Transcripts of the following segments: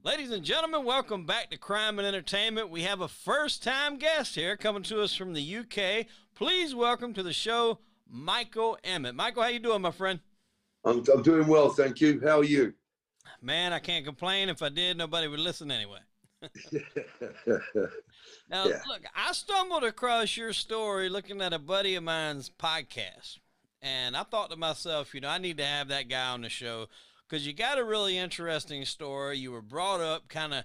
Ladies and gentlemen, welcome back to Crime and Entertainment. We have a first-time guest here coming to us from the UK. Please welcome to the show, Michael Emmett. Michael, how you doing, my friend? I'm doing well, thank you. How are you? Man, I can't complain. If I did, nobody would listen anyway. Now, Yeah. look, I stumbled across your story looking at a buddy of mine's podcast. And I thought to myself, I need to have that guy on the show because you got a really interesting story. You were brought up kind of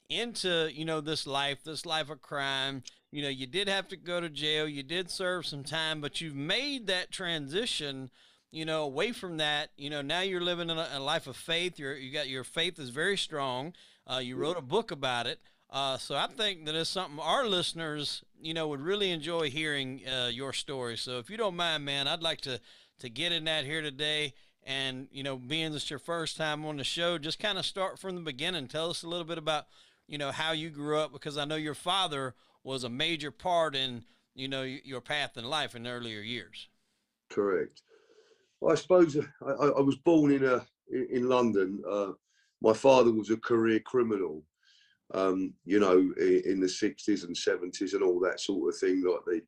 into, this life of crime. You did have to go to jail. You did serve some time, but you've made that transition, away from that. Now you're living in a life of faith. You got your faith is very strong. You wrote a book about it. So I think that it's something our listeners, would really enjoy hearing your story. So if you don't mind, man, I'd like to get in that here today. And, being this your first time on the show, just kind of start from the beginning. Tell us a little bit about, how you grew up, because I know your father was a major part in, your path in life in the earlier years. Correct. Well, I suppose I was born in London. My father was a career criminal, in the 60s and 70s and all that sort of thing, like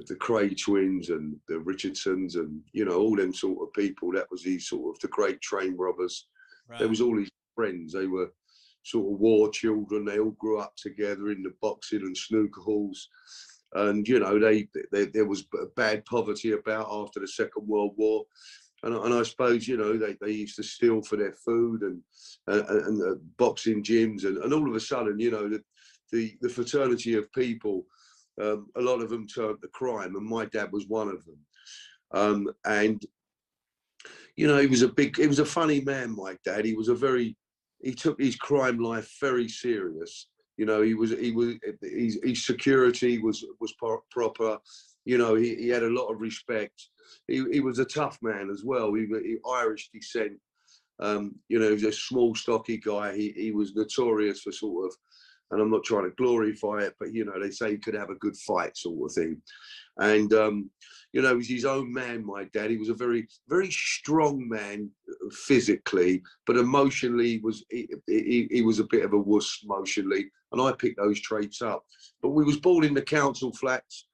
the Kray twins and the Richardsons and, all them sort of people. That was his sort of the great train robbers. Right. There was all his friends. They were sort of war children. They all grew up together in the boxing and snooker halls. And, there was bad poverty about after the Second World War. And I suppose, they used to steal for their food and boxing gyms. And all of a sudden, the fraternity of people, a lot of them turned to crime. And my dad was one of them. He was a funny man, my dad. He took his crime life very serious. His security was proper. He had a lot of respect. He was a tough man as well. He Irish descent. He was a small, stocky guy. He was notorious for sort of, and I'm not trying to glorify it, but they say he could have a good fight sort of thing. And he was his own man, my dad. He was a very, very strong man physically, but emotionally he was a bit of a wuss emotionally, and I picked those traits up. But we was born in the council flats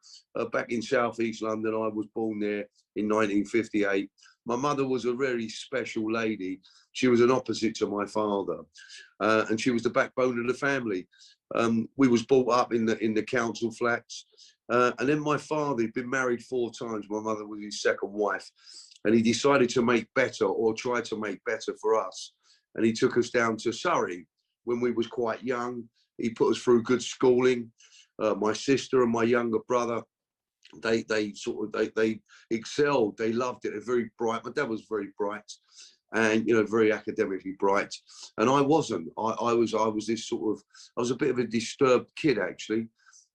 back in South East London. I was born there in 1958. My mother was a very special lady. She was an opposite to my father, and she was the backbone of the family. We was brought up in the council flats. And then my father, he'd been married 4 times. My mother was his second wife. And he decided to make better, or try to make better for us. And he took us down to Surrey when we was quite young. He put us through good schooling. My sister and my younger brother, they excelled. They loved it. They're very bright. My dad was very bright and, very academically bright. And I wasn't. I was this sort of, I was a bit of a disturbed kid, actually.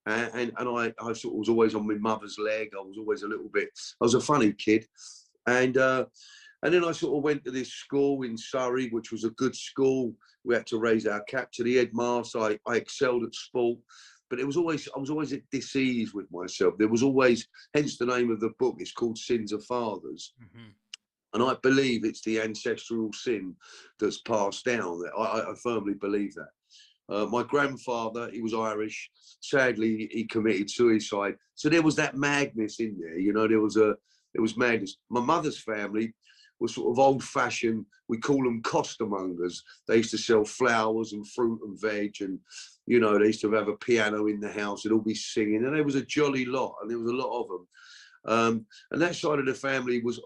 And I sort of was always on my mother's leg. I was always I was a funny kid. And then I sort of went to this school in Surrey, which was a good school. We had to raise our cap to the headmaster. I excelled at sport, but I was always at dis-ease with myself. There was always, hence the name of the book, it's called Sins of Fathers. Mm-hmm. And I believe it's the ancestral sin that's passed down. I firmly believe that. My grandfather, he was Irish. Sadly, he committed suicide. So there was that madness in there. There was madness. My mother's family was sort of old-fashioned. We call them costermongers. They used to sell flowers and fruit and veg, and they used to have a piano in the house and all be singing. And there was a jolly lot, and there was a lot of them. And that side of the family was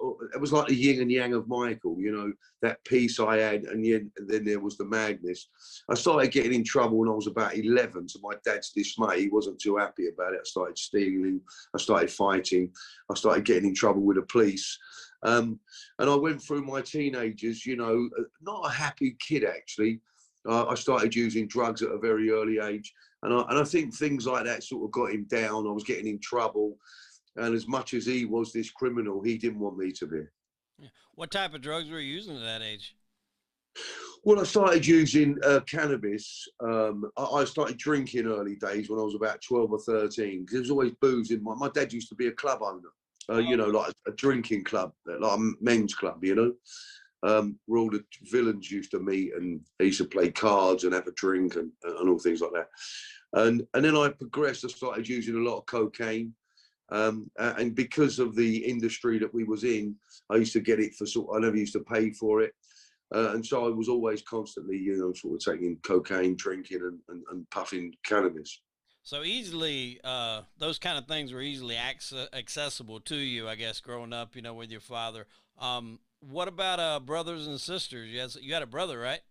like the yin and yang of Michael, that peace I had, and then there was the madness. I started getting in trouble when I was about 11, to my dad's dismay. He wasn't too happy about it. I started stealing, I started fighting, I started getting in trouble with the police. And I went through my teenagers, not a happy kid, actually. I started using drugs at a very early age. And I think things like that sort of got him down. I was getting in trouble. And as much as he was this criminal, he didn't want me to be. Yeah. What type of drugs were you using at that age? Well, I started using cannabis. I started drinking early days when I was about 12 or 13, because there was always booze in my dad used to be a club owner, like a drinking club, like a men's club, where all the villains used to meet, and they used to play cards and have a drink and all things like that. And then I progressed. I started using a lot of cocaine. And because of the industry that we was in, I used to get it for I never used to pay for it. And so I was always constantly, sort of taking cocaine, drinking and puffing cannabis. So easily, those kind of things were easily accessible to you, I guess, growing up, with your father. What about brothers and sisters? You had a brother, right?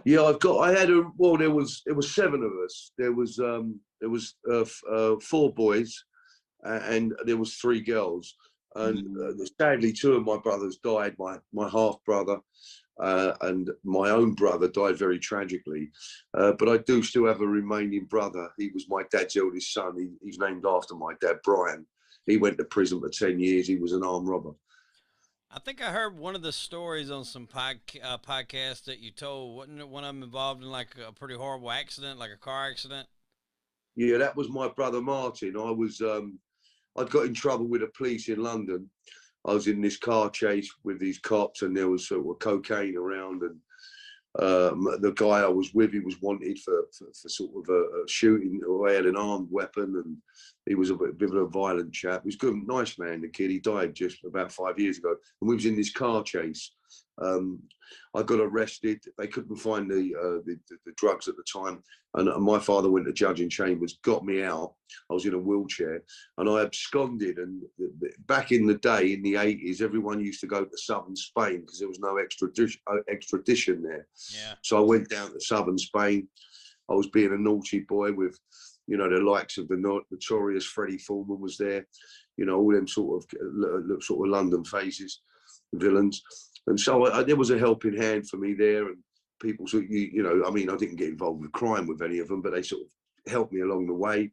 Yeah, there was 7 of us. There was 4 boys, and there was 3 girls. And sadly, 2 of my brothers died. My half brother and my own brother died very tragically. But I do still have a remaining brother. He was my dad's eldest son. He's named after my dad, Brian. He went to prison for 10 years. He was an armed robber. I think I heard one of the stories on some podcast that you told. Wasn't it one of them involved in like a pretty horrible accident, like a car accident? Yeah, that was my brother Martin. I'd got in trouble with the police in London. I was in this car chase with these cops, and there was sort of cocaine around, and the guy I was with, he was wanted for sort of a shooting, or he had an armed weapon, and he was a bit of a violent chap. He was good, nice man, the kid. He died just about 5 years ago, and we was in this car chase. I got arrested. They couldn't find the drugs at the time, and my father went to judge in chambers, got me out. I was in a wheelchair, and I absconded. And back in the day, in the 80s, everyone used to go to southern Spain because there was no extradition there. Yeah. So I went down to southern Spain. I was being a naughty boy with, the likes of the notorious Freddie Foreman was there. All them sort of London faces, villains. And so there was a helping hand for me there, and people, I didn't get involved with crime with any of them, but they sort of helped me along the way.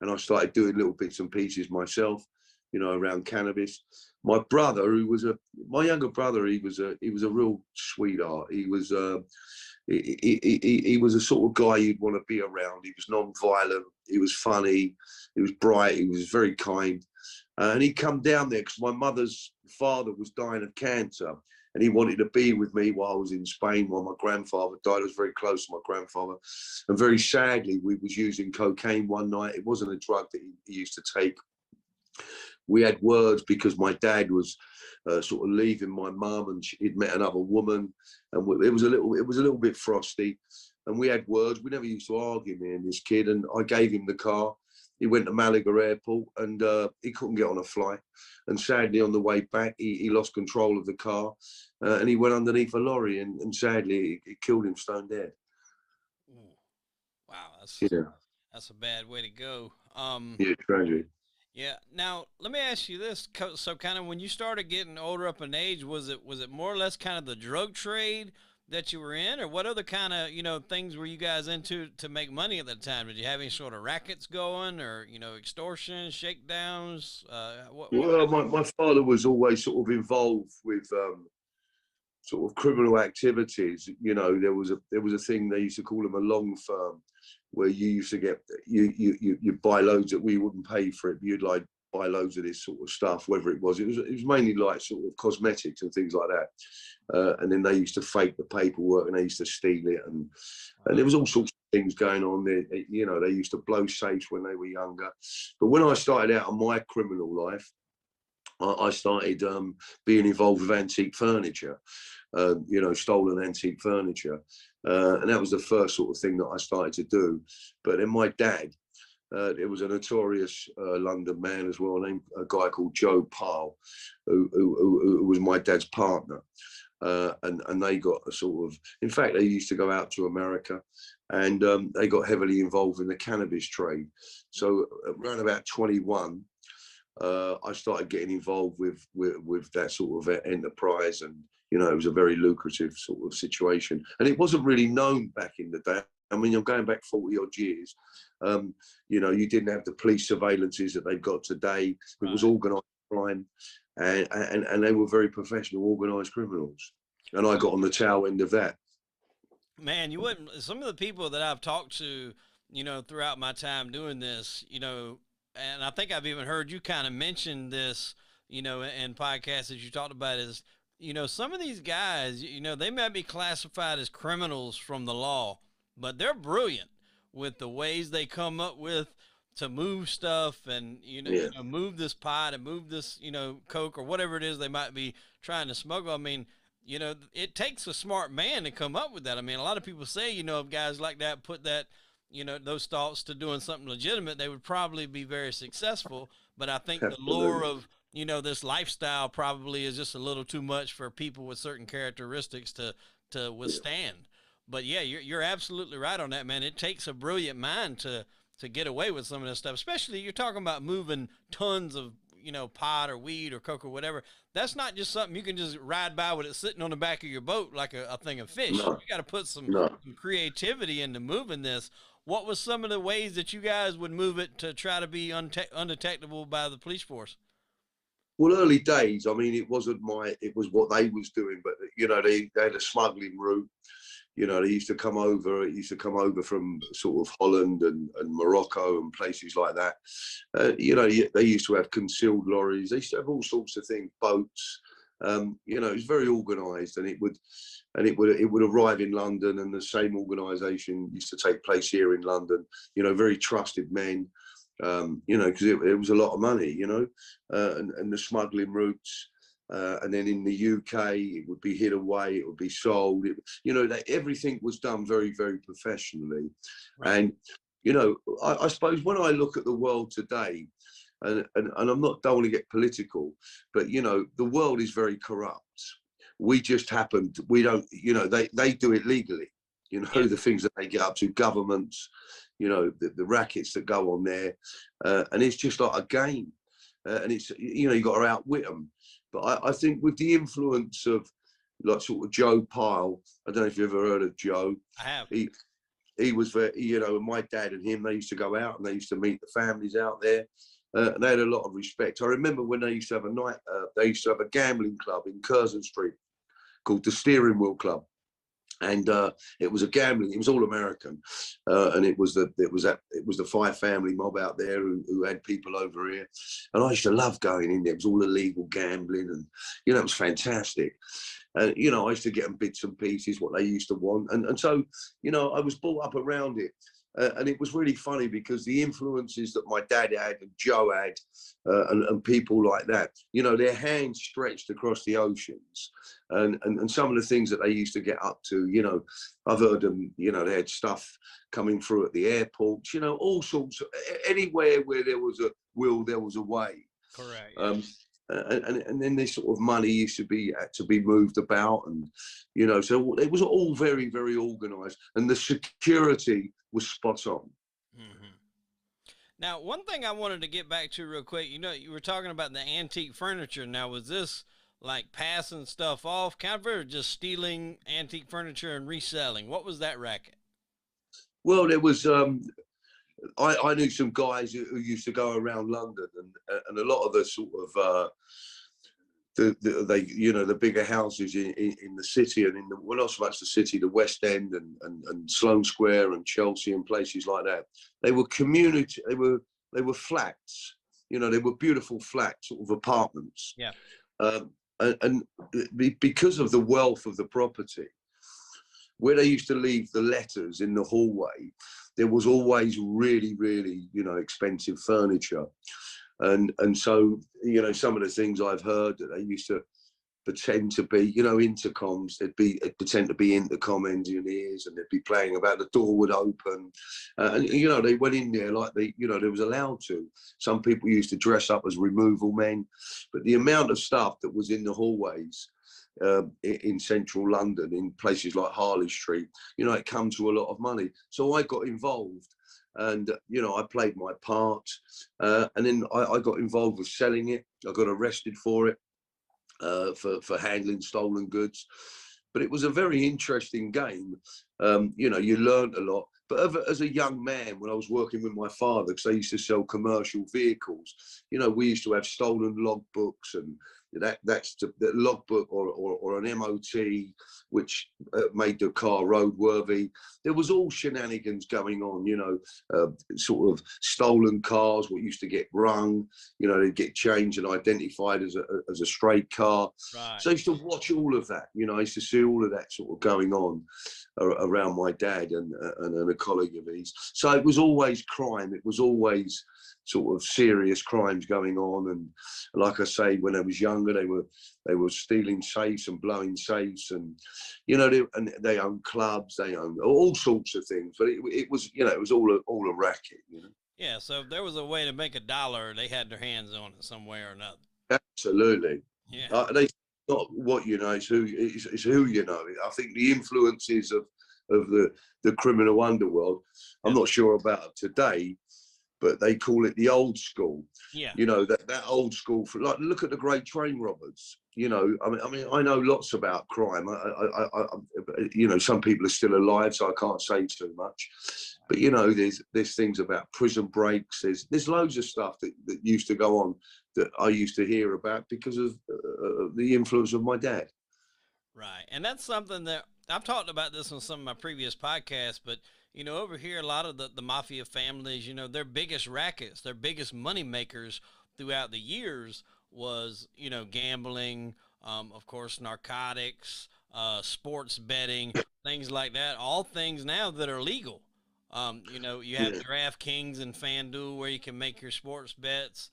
And I started doing little bits and pieces myself, around cannabis. My brother, my younger brother, he was a real sweetheart. He was a sort of guy you'd want to be around. He was non-violent. He was funny. He was bright. He was very kind. And he'd come down there because my mother's father was dying of cancer. And he wanted to be with me while I was in Spain, while my grandfather died. I was very close to my grandfather. And very sadly, we was using cocaine one night. It wasn't a drug that he used to take. We had words because my dad was sort of leaving my mum, and he'd met another woman. And it was a little bit frosty. And we had words. We never used to argue, me and this kid. And I gave him the car. He went to Malaga Airport, and he couldn't get on a flight. And sadly, on the way back, he lost control of the car, and he went underneath a lorry, and sadly, it killed him stone dead. Ooh. Wow, that's a bad way to go. Yeah, tragic. Yeah. Now, let me ask you this. So, kind of when you started getting older up in age, was it more or less kind of the drug trade that you were in, or what other kind of things were you guys into to make money at the time? Did you have any sort of rackets going, or extortion, shakedowns? Well, my father was always sort of involved with sort of criminal activities. There was a thing they used to call them a long firm, where you used to get you buy loads that we wouldn't pay for it. You'd like buy loads of this sort of stuff, whether it was mainly like sort of cosmetics and things like that. And then they used to fake the paperwork, and they used to steal it, and there was all sorts of things going on there. They used to blow safes when they were younger. But when I started out on my criminal life, I started being involved with antique furniture, stolen antique furniture. And that was the first sort of thing that I started to do. But then my dad, there was a notorious London man as well, named a guy called Joe Pyle, who was my dad's partner. And they got a sort of, in fact, they used to go out to America, and they got heavily involved in the cannabis trade. So around about 21, I started getting involved with that sort of enterprise, and it was a very lucrative sort of situation, and it wasn't really known back in the day. I mean, I'm going back 40 odd years. You didn't have the police surveillances that they've got today. It was organised crime, and they were very professional, organised criminals. And I got on the tail end of that. Man, you wouldn't. Some of the people that I've talked to, throughout my time doing this, and I think I've even heard you kind of mention this, in podcasts that you talked about, is you know, some of these guys, you know, they might be classified as criminals from the law, but they're brilliant with the ways they come up with to move stuff and, Yeah, move this pot and move this, Coke or whatever it is they might be trying to smuggle. I mean, it takes a smart man to come up with that. I mean, a lot of people say, if guys like that put that, those thoughts to doing something legitimate, they would probably be very successful. But I think the lure absolutely. of, this lifestyle probably is just a little too much for people with certain characteristics to Yeah. withstand. But yeah, you're absolutely right on that, man. It takes a brilliant mind to get away with some of this stuff, especially you're talking about moving tons of pot or weed or coke or whatever. That's not just something you can just ride by with it sitting on the back of your boat like a thing of fish. No, You got to put some, no. some creativity into moving this. What was some of the ways that you guys would move it to try to be undetectable by the police force? Well, early days, I mean, it wasn't it was what they was doing, but they had a smuggling route. They used to come over. It used to come over from sort of Holland and Morocco and places like that. They used to have concealed lorries. They used to have all sorts of things, boats. It was very organised, and it would arrive in London, and the same organisation used to take place here in London. Very trusted men. Because it was a lot of money. And the smuggling routes. And then in the UK, it would be hid away, it would be sold. That everything was done very, very professionally. Right. And, I suppose when I look at the world today, and I'm not, don't want to get political, but, the world is very corrupt. We just happen, we don't, they do it legally. Yeah. The things that they get up to, governments, the rackets that go on there. And it's just like a game. And it's, you got to outwit them. But I think with the influence of like sort of Joe Pyle, I don't know if you've ever heard of Joe. I have. He was very, my dad and him, they used to go out and they used to meet the families out there. And they had a lot of respect. I remember when they used to have they used to have a gambling club in Curzon Street called the Steering Wheel Club. And it was it was all American, and it was the Five Family mob out there who had people over here, and I used to love going in there. It was all illegal gambling, and it was fantastic. And I used to get them bits and pieces what they used to want, and so I was brought up around it. And it was really funny because the influences that my dad had and Joe had, and people like that, their hands stretched across the oceans, and some of the things that they used to get up to, I've heard them, they had stuff coming through at the airports, all sorts of, anywhere where there was a will, there was a way. Correct. Yeah. And then this sort of money used to had to be moved about, and so it was all very, very organized, and the security was spot on. Mm-hmm. Now, one thing I wanted to get back to real quick, you were talking about the antique furniture. Now, was this like passing stuff off, kind of, or just stealing antique furniture and reselling? What was that racket? Well, there was I knew some guys who used to go around London, and a lot of the sort of the bigger houses in the city, and well, not so much the city, the West End and Sloane Square and Chelsea and places like that. They were community. They were flats. They were beautiful flats, sort of apartments. Yeah. And because of the wealth of the property, where they used to leave the letters in the hallway, there was always really, really, expensive furniture. And so, some of the things I've heard that they used to pretend to be, intercoms, they'd pretend to be intercom engineers, and they'd be playing about, the door would open. And, they went in there like they was allowed to. Some people used to dress up as removal men, but the amount of stuff that was in the hallways, in central London, in places like Harley Street, it comes to a lot of money. So I got involved, and I played my part, and then I got involved with selling it. I got arrested for it, for handling stolen goods. But it was a very interesting game. You learned a lot. But as a young man, when I was working with my father, because I used to sell commercial vehicles, we used to have stolen logbooks and that's the logbook or an MOT, which made the car roadworthy. There was all shenanigans going on, you know, sort of stolen cars, what used to get rung, you know, they'd get changed and identified as a straight car. Right. So I used to watch all of that, you know, I used to see all of that sort of going on around my dad and a colleague of his. So it was always crime. It was always sort of serious crimes going on. And like I say, when I was younger, they were stealing safes and blowing safes, and you know, they owned clubs, they owned all sorts of things. But it was, you know, it was all a racket, you know. Yeah, so if there was a way to make $1, they had their hands on it some way or another. Absolutely. Yeah. They not what you know, it's who you know. I think the influences of the criminal underworld, I'm not sure about today, but they call it the old school. Yeah. You know, that old school, for like, look at the great train robbers. You know, I mean, I know lots about crime. I you know, some people are still alive, so I can't say too much. But you know, there's things about prison breaks. There's loads of stuff that used to go on that I used to hear about because of the influence of my dad. Right. And that's something that I've talked about this on some of my previous podcasts, but you know, over here, a lot of the mafia families, you know, their biggest rackets, their biggest money makers throughout the years was, you know, gambling, of course, narcotics, sports betting, things like that. All things now that are legal. You know, you have DraftKings and FanDuel where you can make your sports bets.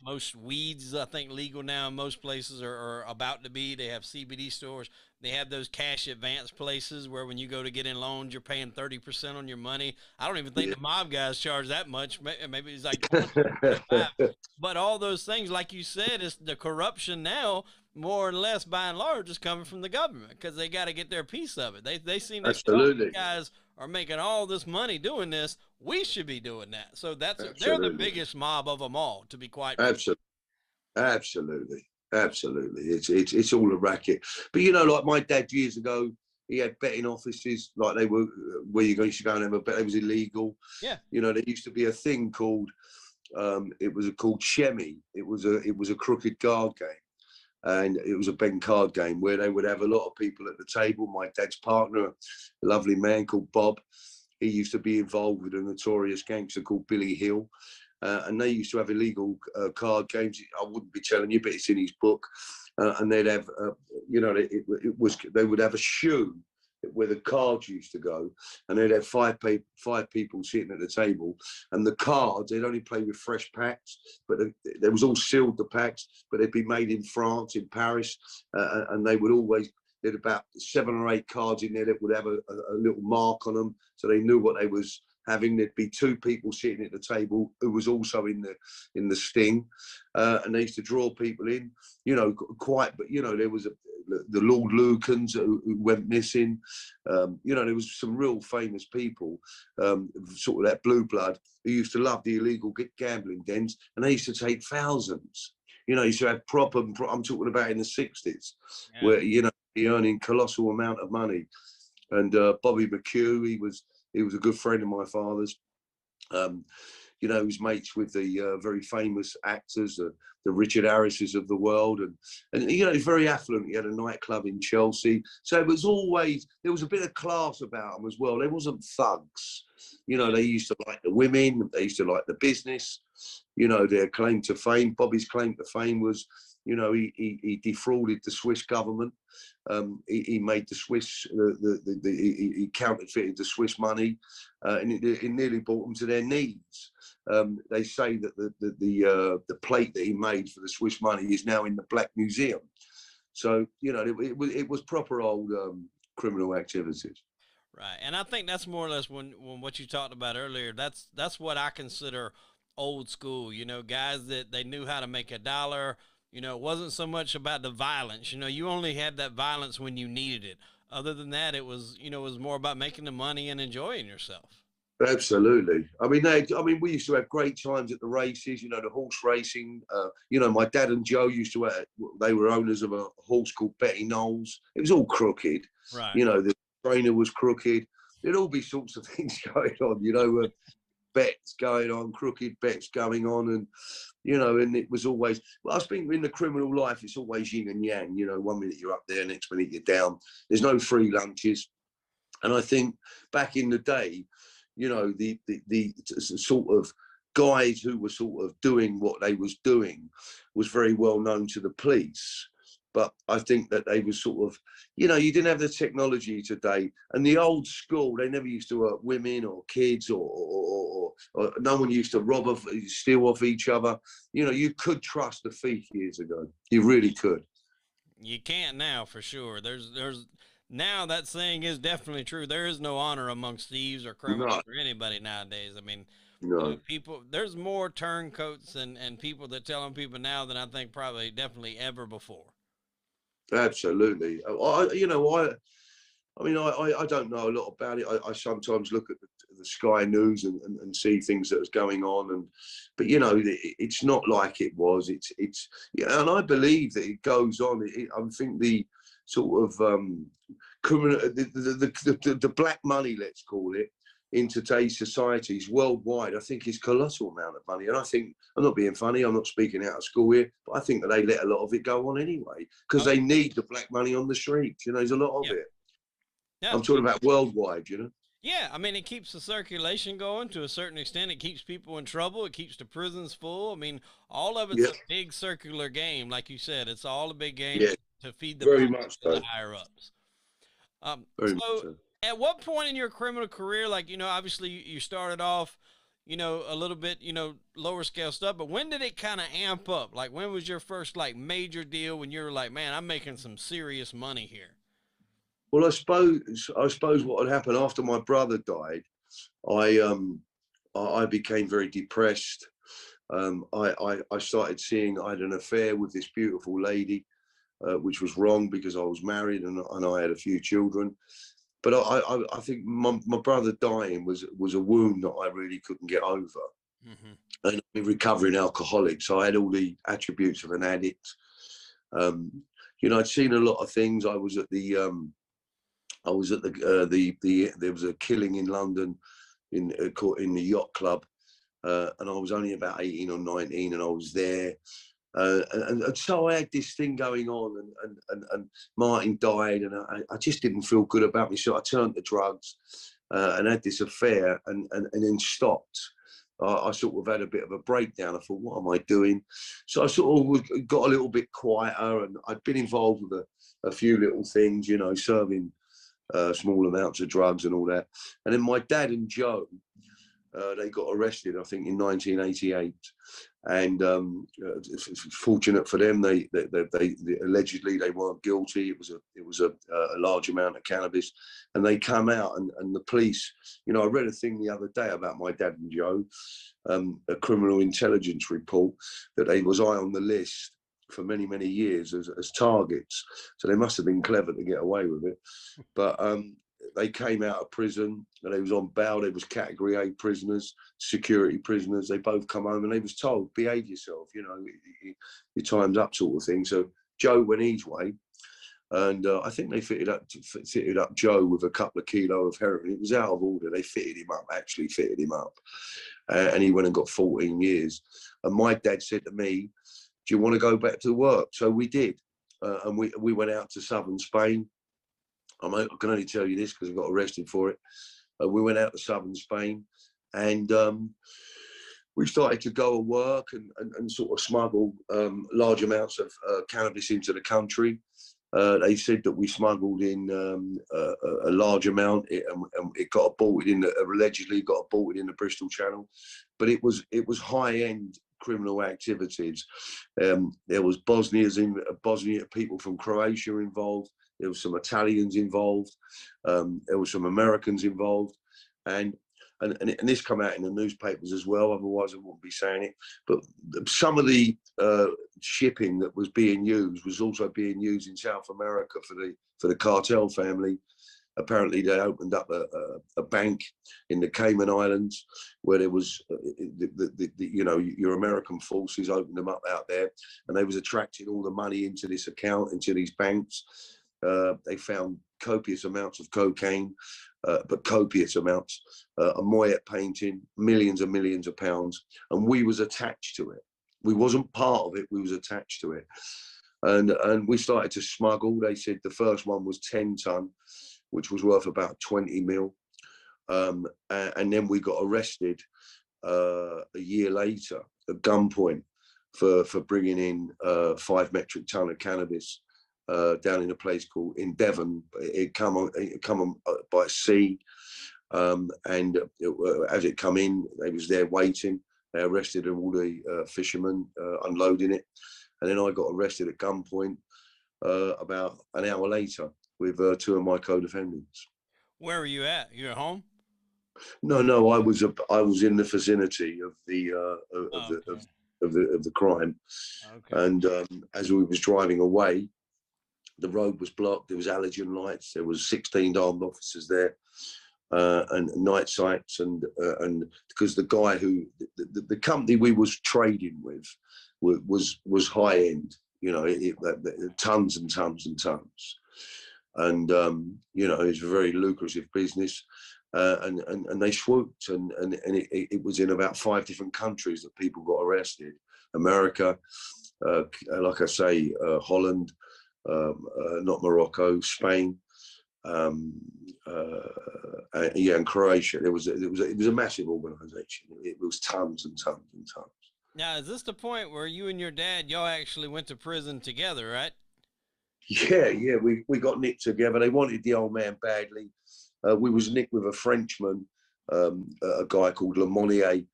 Most weeds, I think, legal now in most places are about to be. They have CBD stores. They have those cash advance places where when you go to get in loans, you're paying 30% on your money. I don't even think the mob guys charge that much. Maybe it's like 25. But all those things, like you said, is the corruption now, more or less, by and large, is coming from the government because they got to get their piece of it. They seem like the guys are making all this money doing this. We should be doing that. So they're the biggest mob of them all, to be quite Absolutely. It's all a racket. But you know, like my dad years ago, he had betting offices, like they were where you used to go and have a bet. It was illegal. Yeah. You know, there used to be a thing called called Shemmy. It was a crooked card game. And it was a Ben card game where they would have a lot of people at the table. My dad's partner, a lovely man called Bob, he used to be involved with a notorious gangster called Billy Hill. And they used to have illegal card games. I wouldn't be telling you, but it's in his book. And they'd have, you know, they would have a shoe where the cards used to go, and they'd have five people sitting at the table, and the cards, they'd only play with fresh packs, but there was all sealed, the packs, but they'd be made in France, in Paris, and they would always, there'd about 7 or 8 cards in there that would have a little mark on them, so they knew what they was having. There'd be 2 people sitting at the table who was also in the sting, and they used to draw people in, you know, but you know, there was the Lord Lukens who went missing. You know, there was some real famous people, sort of that blue blood, who used to love the illegal gambling dens, and they used to take thousands. You know, used to have I'm talking about in the 60s, where, you know, he earning colossal amount of money. And Bobby McHugh, he was a good friend of my father's. You know, he was mates with the very famous actors, the Richard Harrises of the world, and you know, he's very affluent. He had a nightclub in Chelsea, so it was always, there was a bit of class about him as well. They wasn't thugs. You know, they used to like the women, they used to like the business. You know, their claim to fame, Bobby's claim to fame was, you know, he defrauded the Swiss government. He made the Swiss, he counterfeited the Swiss money, and it nearly brought them to their knees. They say that the plate that he made for the Swiss money is now in the Black Museum. So, you know, it was proper old criminal activities. right. And I think that's more or less when what you talked about earlier. That's what I consider old school. You know, guys that they knew how to make $1. You know, it wasn't so much about the violence. You know, you only had that violence when you needed it. Other than that, it was, you know, it was more about making the money and enjoying yourself. Absolutely. I mean, we used to have great times at the races, you know, the horse racing. You know, my dad and Joe used to, they were owners of a horse called Betty Knowles. It was all crooked. Right. You know, the trainer was crooked. There'd all be sorts of things going on, you know. bets going on, crooked bets going on, and you know, and it was always, well, I think in the criminal life, it's always yin and yang. You know, one minute you're up there, next minute you're down. There's no free lunches, and I think back in the day, you know, the sort of guys who were sort of doing what they was doing was very well known to the police. But I think that they were sort of, you know, you didn't have the technology today. And the old school, they never used to hurt women or kids, or no one used to rob, steal off each other. You know, you could trust a thief years ago. You really could. You can't now, for sure. There's now that saying is definitely true. There is no honor amongst thieves or criminals or anybody nowadays. I mean, people, there's more turncoats and people that tell on people now than I think probably definitely ever before. Absolutely. I mean, I don't know a lot about it. I sometimes look at the Sky News and see things that was going on, but you know, it's not like it was. It's yeah, and I believe that it goes on. I think the sort of criminal, the black money, let's call it, in today's societies worldwide, I think is colossal amount of money. And I think, I'm not being funny, I'm not speaking out of school here, but I think that they let a lot of it go on anyway, because they need the black money on the streets. You know, there's a lot of it. Yeah. I'm talking about worldwide, you know? Yeah, I mean, it keeps the circulation going to a certain extent. It keeps people in trouble. It keeps the prisons full. I mean, all of it's a big circular game. Like you said, it's all a big game to feed the the higher ups. Very much so. At what point in your criminal career, like, you know, obviously you started off, you know, a little bit, you know, lower scale stuff, but when did it kind of amp up? Like, when was your first, like, major deal when you were like, man, I'm making some serious money here? Well, I suppose what had happened after my brother died, I became very depressed. I started seeing I had an affair with this beautiful lady, which was wrong because I was married and I had a few children. But I think my brother dying was a wound that I really couldn't get over. Mm-hmm. And I'm a recovering alcoholic, so I had all the attributes of an addict. You know, I'd seen a lot of things. I was at the there was a killing in London in the yacht club, and I was only about 18 or 19, and I was there. And so I had this thing going on, and Martin died, and I just didn't feel good about me. So I turned to drugs and had this affair, and then stopped. I sort of had a bit of a breakdown. I thought, what am I doing? So I sort of got a little bit quieter, and I'd been involved with a few little things, you know, serving small amounts of drugs and all that. And then my dad and Joe, they got arrested, I think, in 1988. And fortunate for them, they allegedly they weren't guilty. It was a large amount of cannabis, and they come out and the police. You know, I read a thing the other day about my dad and Joe, a criminal intelligence report that they was high on the list for many years as targets. So they must have been clever to get away with it. But they came out of prison and they was on bail. They was category A prisoners, security prisoners. They both come home and they was told, behave yourself, you know, your time's up, sort of thing. So Joe went his way, and I think they fitted up Joe with a couple of kilos of heroin. It was out of order. They fitted him up, and he went and got 14 years. And my dad said to me, do you want to go back to work? So we did, and we went out to southern Spain. I can only tell you this because I got arrested for it. We went out to southern Spain, and we started to go and work and sort of smuggle large amounts of cannabis into the country. They said that we smuggled in a large amount, and it got aborted allegedly got aborted in the Bristol Channel. But it was high-end criminal activities. There was Bosnia people from Croatia involved. There was some Italians involved. There were some Americans involved, and this come out in the newspapers as well. Otherwise, I wouldn't be saying it. But some of the shipping that was being used was also being used in South America for the cartel family. Apparently, they opened up a bank in the Cayman Islands where there was, you know, your American forces opened them up out there, and they was attracting all the money into this account, into these banks. They found copious amounts of cocaine, but copious amounts, a Moyet painting, millions and millions of pounds, and we was attached to it. We wasn't part of it, we was attached to it. And we started to smuggle. They said the first one was 10 ton, which was worth about 20 mil. And then we got arrested a year later at gunpoint for bringing in 5 metric ton of cannabis down in a place called in Devon. It come on by sea, and as it come in, they was there waiting. They arrested all the fishermen unloading it, and then I got arrested at gunpoint about an hour later with 2 of my co-defendants. Where were you at? You at home? No, I was in the vicinity of the of the crime, and as we was driving away, the road was blocked. There was halogen lights. There was 16 armed officers there, and night sights, and because the guy who the company we was trading with was high end, you know, tons and tons and tons, and you know, it's a very lucrative business. And they swooped, and it was in about 5 different countries that people got arrested. America, like I say, Holland, not Morocco, Spain, yeah, and Croatia. It was a massive organisation. It was tons and tons and tons. Now, is this the point where you and your dad, y'all actually went to prison together, right? Yeah, we got nicked together. They wanted the old man badly. We was nicked with a Frenchman, a guy called Lemonnier,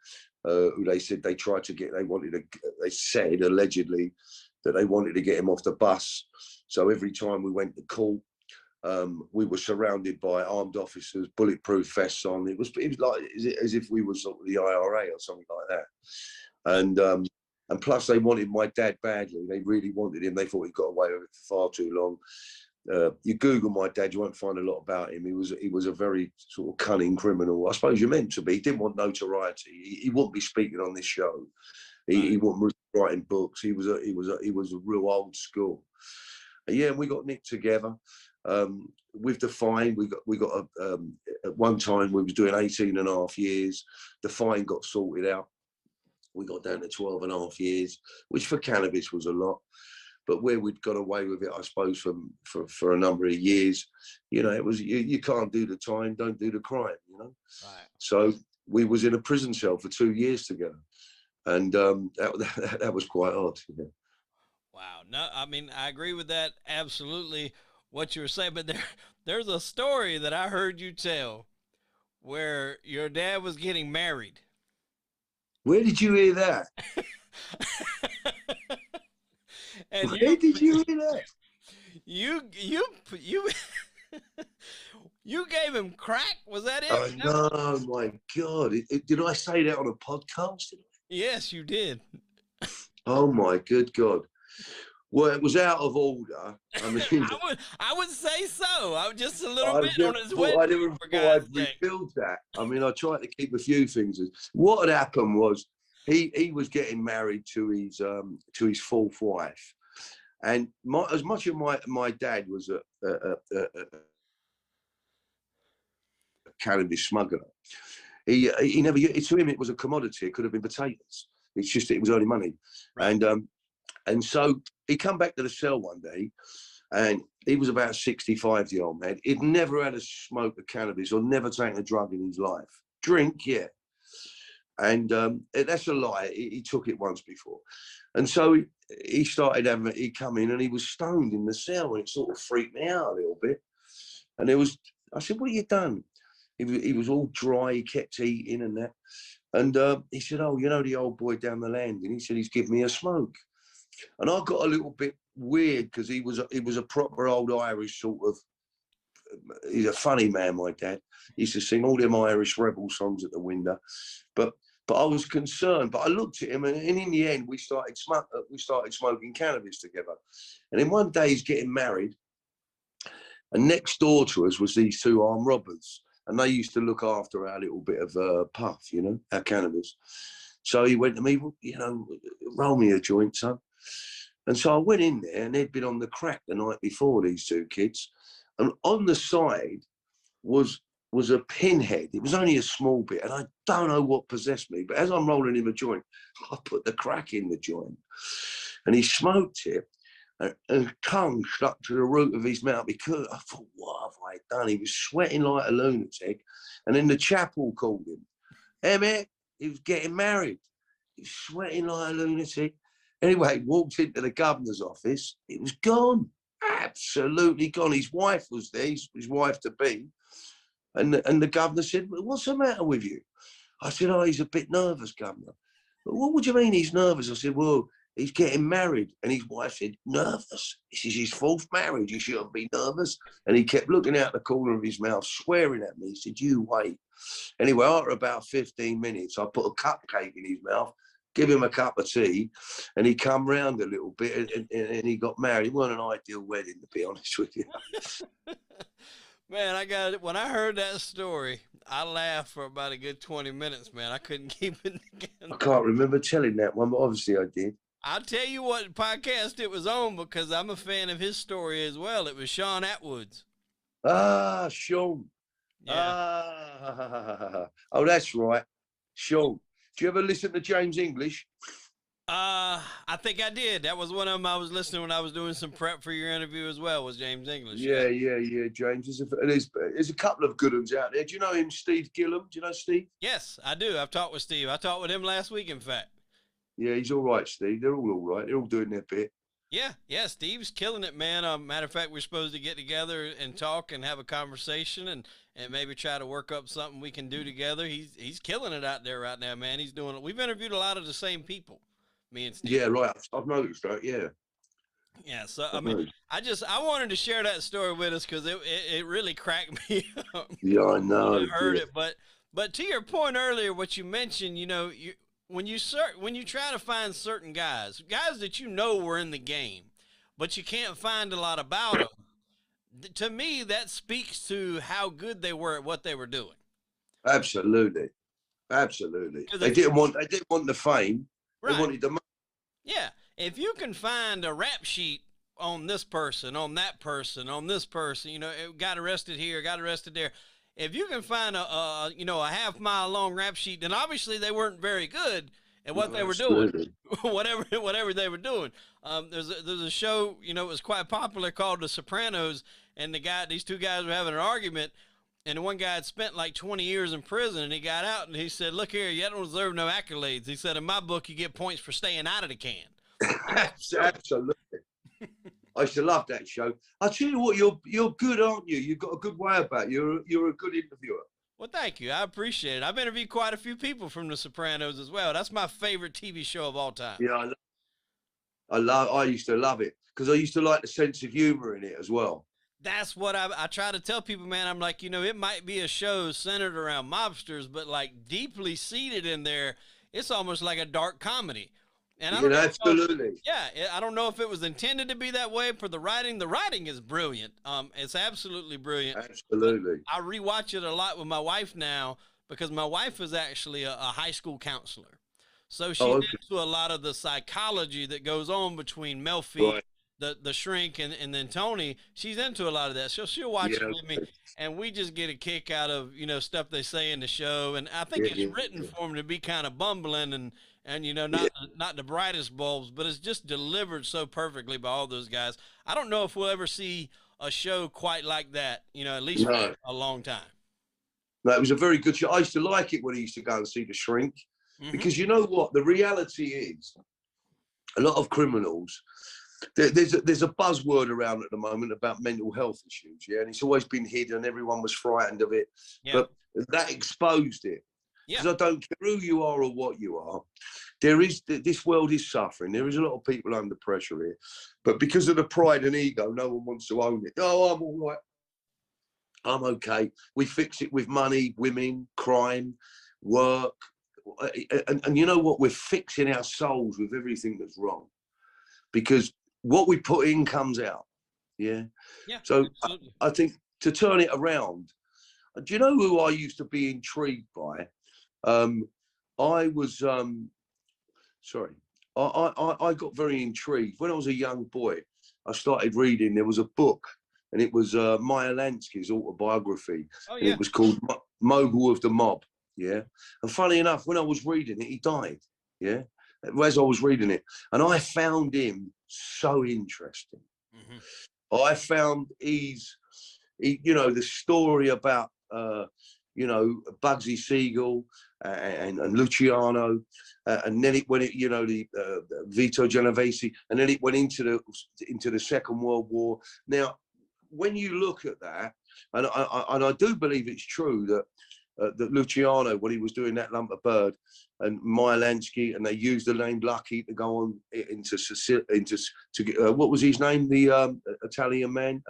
who they said they tried to get. They said allegedly that they wanted to get him off the bus. So every time we went to court, we were surrounded by armed officers, bulletproof vests on. It was like as if we were sort of the IRA or something like that. And plus they wanted my dad badly. They really wanted him. They thought he got away with it for far too long. You Google my dad, you won't find a lot about him. He was a very sort of cunning criminal. I suppose you're meant to be. He didn't want notoriety. He wouldn't be speaking on this show. He wouldn't be writing books. He was a real old school. Yeah, and we got nicked together. With the fine, we got at one time we was doing 18 and a half years. The fine got sorted out. We got down to 12 and a half years, which for cannabis was a lot. But where we'd got away with it, I suppose, for a number of years, you know, it was you can't do the time, don't do the crime, you know. Right. So we was in a prison cell for 2 years together, and that was quite odd. Yeah. Wow. No, I mean, I agree with that absolutely. What you were saying, but there's a story that I heard you tell where your dad was getting married. Where did you hear that? And where did you hear that? You you gave him crack? Was that it? Oh, no, my God. Did I say that on a podcast? Yes, you did. Oh, my good God. Well, it was out of order. I mean, I would say so. I was just a little bit on his way. I never thought I'd rebuild that. I mean, I tried to keep a few things. What had happened was he was getting married to his fourth wife, and as much as my dad was a cannabis smuggler, he never. To him, it was a commodity. It could have been potatoes. It's just it was only money, right. And so he come back to the cell one day, and he was about 65, the old man. He'd never had a smoke of cannabis or never taken a drug in his life. Drink, yeah. And that's a lie. He took it once before. And so he come in and he was stoned in the cell, and it sort of freaked me out a little bit. And I said, what have you done? He was all dry, he kept eating and that. And he said, oh, you know the old boy down the landing? He said, he's given me a smoke. And I got a little bit weird because he was a proper old Irish sort of, he's a funny man, my dad. He used to sing all them Irish rebel songs at the window. But I was concerned. But I looked at him, and in the end, we started smoking cannabis together. And then one day he's getting married, and next door to us was these 2 armed robbers. And they used to look after our little bit of puff, you know, our cannabis. So he went to me, well, you know, roll me a joint, son. And so I went in there, and they'd been on the crack the night before, these two kids. And on the side was a pinhead. It was only a small bit, and I don't know what possessed me. But as I'm rolling him a joint, I put the crack in the joint, and he smoked it, and his tongue stuck to the roof of his mouth. Because I thought, what have I done? He was sweating like a lunatic. And then the chapel called him. Emmett, he was getting married. He was sweating like a lunatic. Anyway, walked into the governor's office. It was gone, absolutely gone. His wife was there, his wife to be, and the governor said, well, "What's the matter with you?" I said, "Oh, he's a bit nervous, Governor." "But what would you mean he's nervous?" I said, "Well, he's getting married." And his wife said, "Nervous? This is his fourth marriage. You shouldn't be nervous." And he kept looking out the corner of his mouth, swearing at me. He said, "You wait." Anyway, after about 15 minutes, I put a cupcake in his mouth, give him a cup of tea, and he come round a little bit, and he got married. It wasn't an ideal wedding, to be honest with you. Man, I got it. When I heard that story, I laughed for about a good 20 minutes, man. I couldn't keep it together. I can't remember telling that one, but obviously I did. I'll tell you what podcast it was on, because I'm a fan of his story as well. It was Sean Atwood's. Ah, Sean. Yeah. Ah, oh, that's right. Sean. Do you ever listen to James English? I think I did. That was one of them I was listening when I was doing some prep for your interview as well, was James English. Yeah, James. There's a couple of good ones out there. Do you know him, Steve Gillum? Do you know Steve? Yes, I do. I've talked with Steve. I talked with him last week, in fact. Yeah, he's all right, Steve. They're all right. They're all doing their bit. Yeah, Steve's killing it, man. Matter of fact, we're supposed to get together and talk and have a conversation and maybe try to work up something we can do together. He's killing it out there right now, man. He's doing it. We've interviewed a lot of the same people, me and Steve. Yeah, right. I've noticed that. Yeah. Yeah. So I mean, I wanted to share that story with us because it really cracked me up. Yeah, I know. I heard it, but to your point earlier, what you mentioned, when you try to find certain guys that you know were in the game, but you can't find a lot about them. To me, that speaks to how good they were at what they were doing. Absolutely. They didn't want the fame. Right. They wanted the money. Yeah. If you can find a rap sheet on this person, on that person, on this person, got arrested here, got arrested there. If you can find a half-mile long rap sheet, then obviously they weren't very good at what they were doing, whatever they were doing. There's a show, it was quite popular called The Sopranos, and these two guys were having an argument, and the one guy had spent like 20 years in prison, and he got out, and he said, "Look here, you don't deserve no accolades." He said, "In my book, you get points for staying out of the can." Absolutely. I used to love that show. I tell you what, you're good, aren't you? You've got a good way about you. You're a good interviewer. Well, thank you. I appreciate it. I've interviewed quite a few people from The Sopranos as well. That's my favorite TV show of all time. Yeah, I used to love it because I used to like the sense of humor in it as well. That's what I try to tell people, man. I'm like, it might be a show centered around mobsters, but like deeply seated in there, it's almost like a dark comedy. And absolutely. I don't know if it was intended to be that way for the writing. The writing is brilliant. It's absolutely brilliant. Absolutely. I rewatch it a lot with my wife now because my wife is actually a high school counselor. So she's into a lot of the psychology that goes on between Melfi, the shrink, and then Tony. She's into a lot of that. So she'll watch it with me, and we just get a kick out of, stuff they say in the show. And I think it's written for them to be kind of bumbling and not the brightest bulbs, but it's just delivered so perfectly by all those guys. I don't know if we'll ever see a show quite like that, at least for a long time. No, it was a very good show. I used to like it when I used to go and see The Shrink, because you know what? The reality is a lot of criminals, there's a buzzword around at the moment about mental health issues, and it's always been hidden. Everyone was frightened of it, but that exposed it. Because I don't care who you are or what you are, this world is suffering. There is a lot of people under pressure here, but because of the pride and ego, no one wants to own it. Oh, I'm all right. I'm okay. We fix it with money, women, crime, work, and you know what? We're fixing our souls with everything that's wrong, because what we put in comes out. Yeah. So I think to turn it around. Do you know who I used to be intrigued by? I I got very intrigued. When I was a young boy, I started reading. There was a book, and it was Meyer Lansky's autobiography, Oh and yeah. it was called Mogul of the Mob. Yeah. And funny enough, when I was reading it, he died. Yeah. As I was reading it, and I found him so interesting. I found you know, the story about, you know, Bugsy Siegel and Luciano, and then it went, you know, the Vito Genovese, and then it went into the Second World War. Now, when you look at that, and I do believe it's true that that Luciano, when he was doing That Lump of Bird, and Meyer Lansky, and they used the name Lucky to go on into what was his name, the Italian man,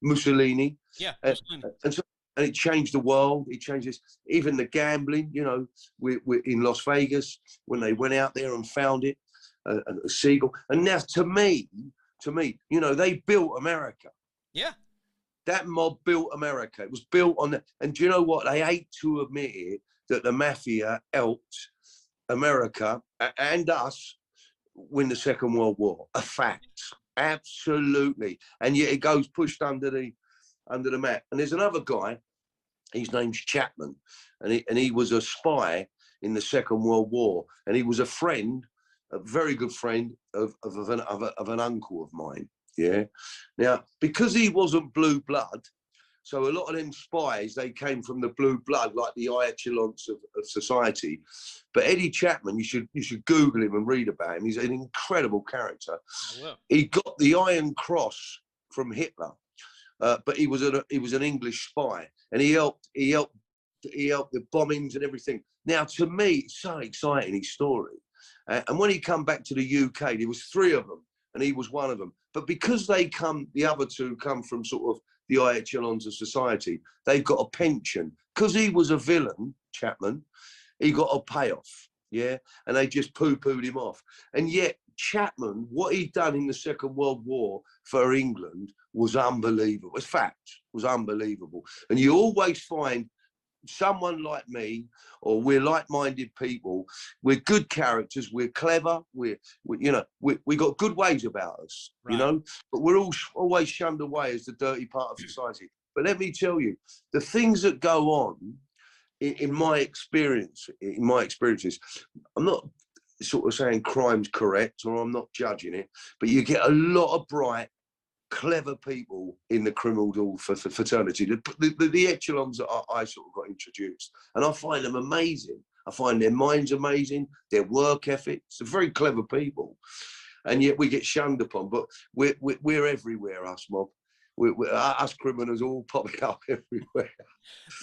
Mussolini. Yeah. And it changed the world. It changes even the gambling. You know, we're in Las Vegas when they went out there and found it, and Siegel. And now, to me, you know, they built America. Yeah. That mob built America. It was built on that. And do you know what? They hate to admit it, that the mafia helped America and us win the Second World War. A fact. Absolutely. And yet it goes pushed under the mat. And there's another guy, his name's Chapman, and he was a spy in the Second World War, and he was a friend, a very good friend of an uncle of mine. Yeah. Now, because he wasn't blue blood, so a lot of them spies, they came from the blue blood, like the high echelons of society. But Eddie Chapman, you should Google him and read about him. He's an incredible character. He got the Iron Cross from Hitler. But he was an English spy, and he helped the bombings and everything. Now, to me, it's so exciting, his story. And when he come back to the UK, there was 3 of them, and he was one of them. But because the other 2 come from sort of the high echelons of society, they've got a pension. Because he was a villain, Chapman, he got a payoff. Yeah, and they just poo-pooed him off. And yet, Chapman, what he'd done in the Second World War for England was unbelievable. It's fact, was unbelievable. And you always find someone like me, or we're like-minded people, we're good characters, we're clever, we got good ways about us, right. You know, but we're always shunned away as the dirty part of society. But let me tell you, the things that go on in my experiences, I'm not sort of saying crime's correct, or I'm not judging it, but you get a lot of bright, clever people in the criminal fraternity, the echelons that I sort of got introduced, and I find them amazing. I find their minds amazing, their work ethics. They're very clever people, and yet we get shunned upon. But we're everywhere, us mob. Us criminals all popping up everywhere.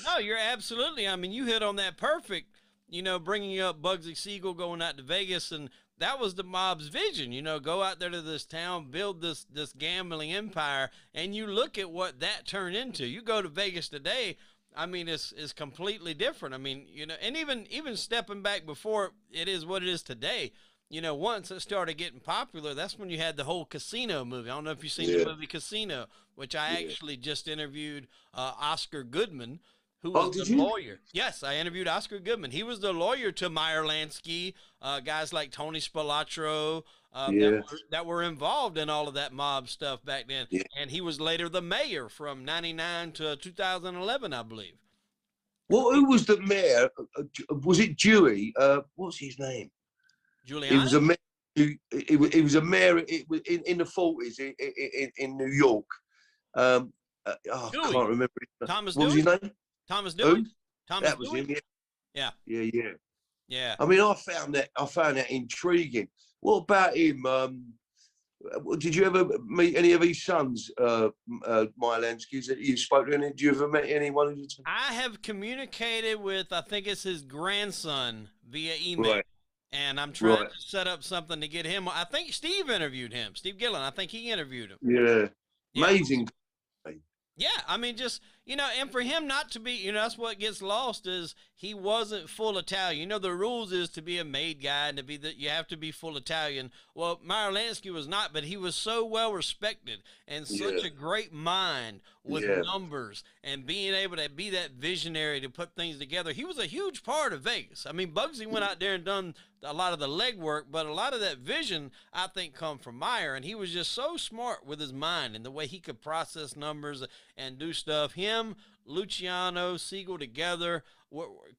No, you're absolutely. I mean, you hit on that perfect. You know, bringing up Bugsy Siegel going out to Vegas, and that was the mob's vision. You know, go out there to this town, build this gambling empire, and you look at what that turned into. You go to Vegas today, I mean, it's completely different. I mean, you know, and even stepping back before it is what it is today, you know, once it started getting popular, that's when you had the whole Casino movie. I don't know if you've seen the movie Casino, which I actually just interviewed Oscar Goodman, who was the lawyer. Yes, I interviewed Oscar Goodman. He was the lawyer to Meyer Lansky, guys like Tony Spilotro, that were involved in all of that mob stuff back then. Yeah. And he was later the mayor from 99 to 2011, I believe. Well, who was the mayor? Was it Dewey? What's his name? Giuliani? He was a mayor. He was a mayor in the 40s in New York. I can't remember. Thomas What was his name? Thomas Dewey. That was him. Yeah. Yeah. I mean, I found that intriguing. What about him? Did you ever meet any of his sons, Meyer Lansky's, that you spoke to? Did you ever meet anyone? I have communicated with, I think it's his grandson via email. Right. And I'm trying to set up something to get him. I think Steve interviewed him. Steve Gillen. I think he interviewed him. Yeah. Amazing. Yeah, I mean, just, you know, and for him not to be, you know, that's what gets lost is he wasn't full Italian. You know, the rules is to be a made guy and to be you have to be full Italian. Well, Meyer Lansky was not, but he was so well respected and such a great mind with numbers and being able to be that visionary to put things together. He was a huge part of Vegas. I mean, Bugsy went out there and done a lot of the legwork, but a lot of that vision, I think, come from Meyer. And he was just so smart with his mind and the way he could process numbers and do stuff. Him, Luciano, Siegel together,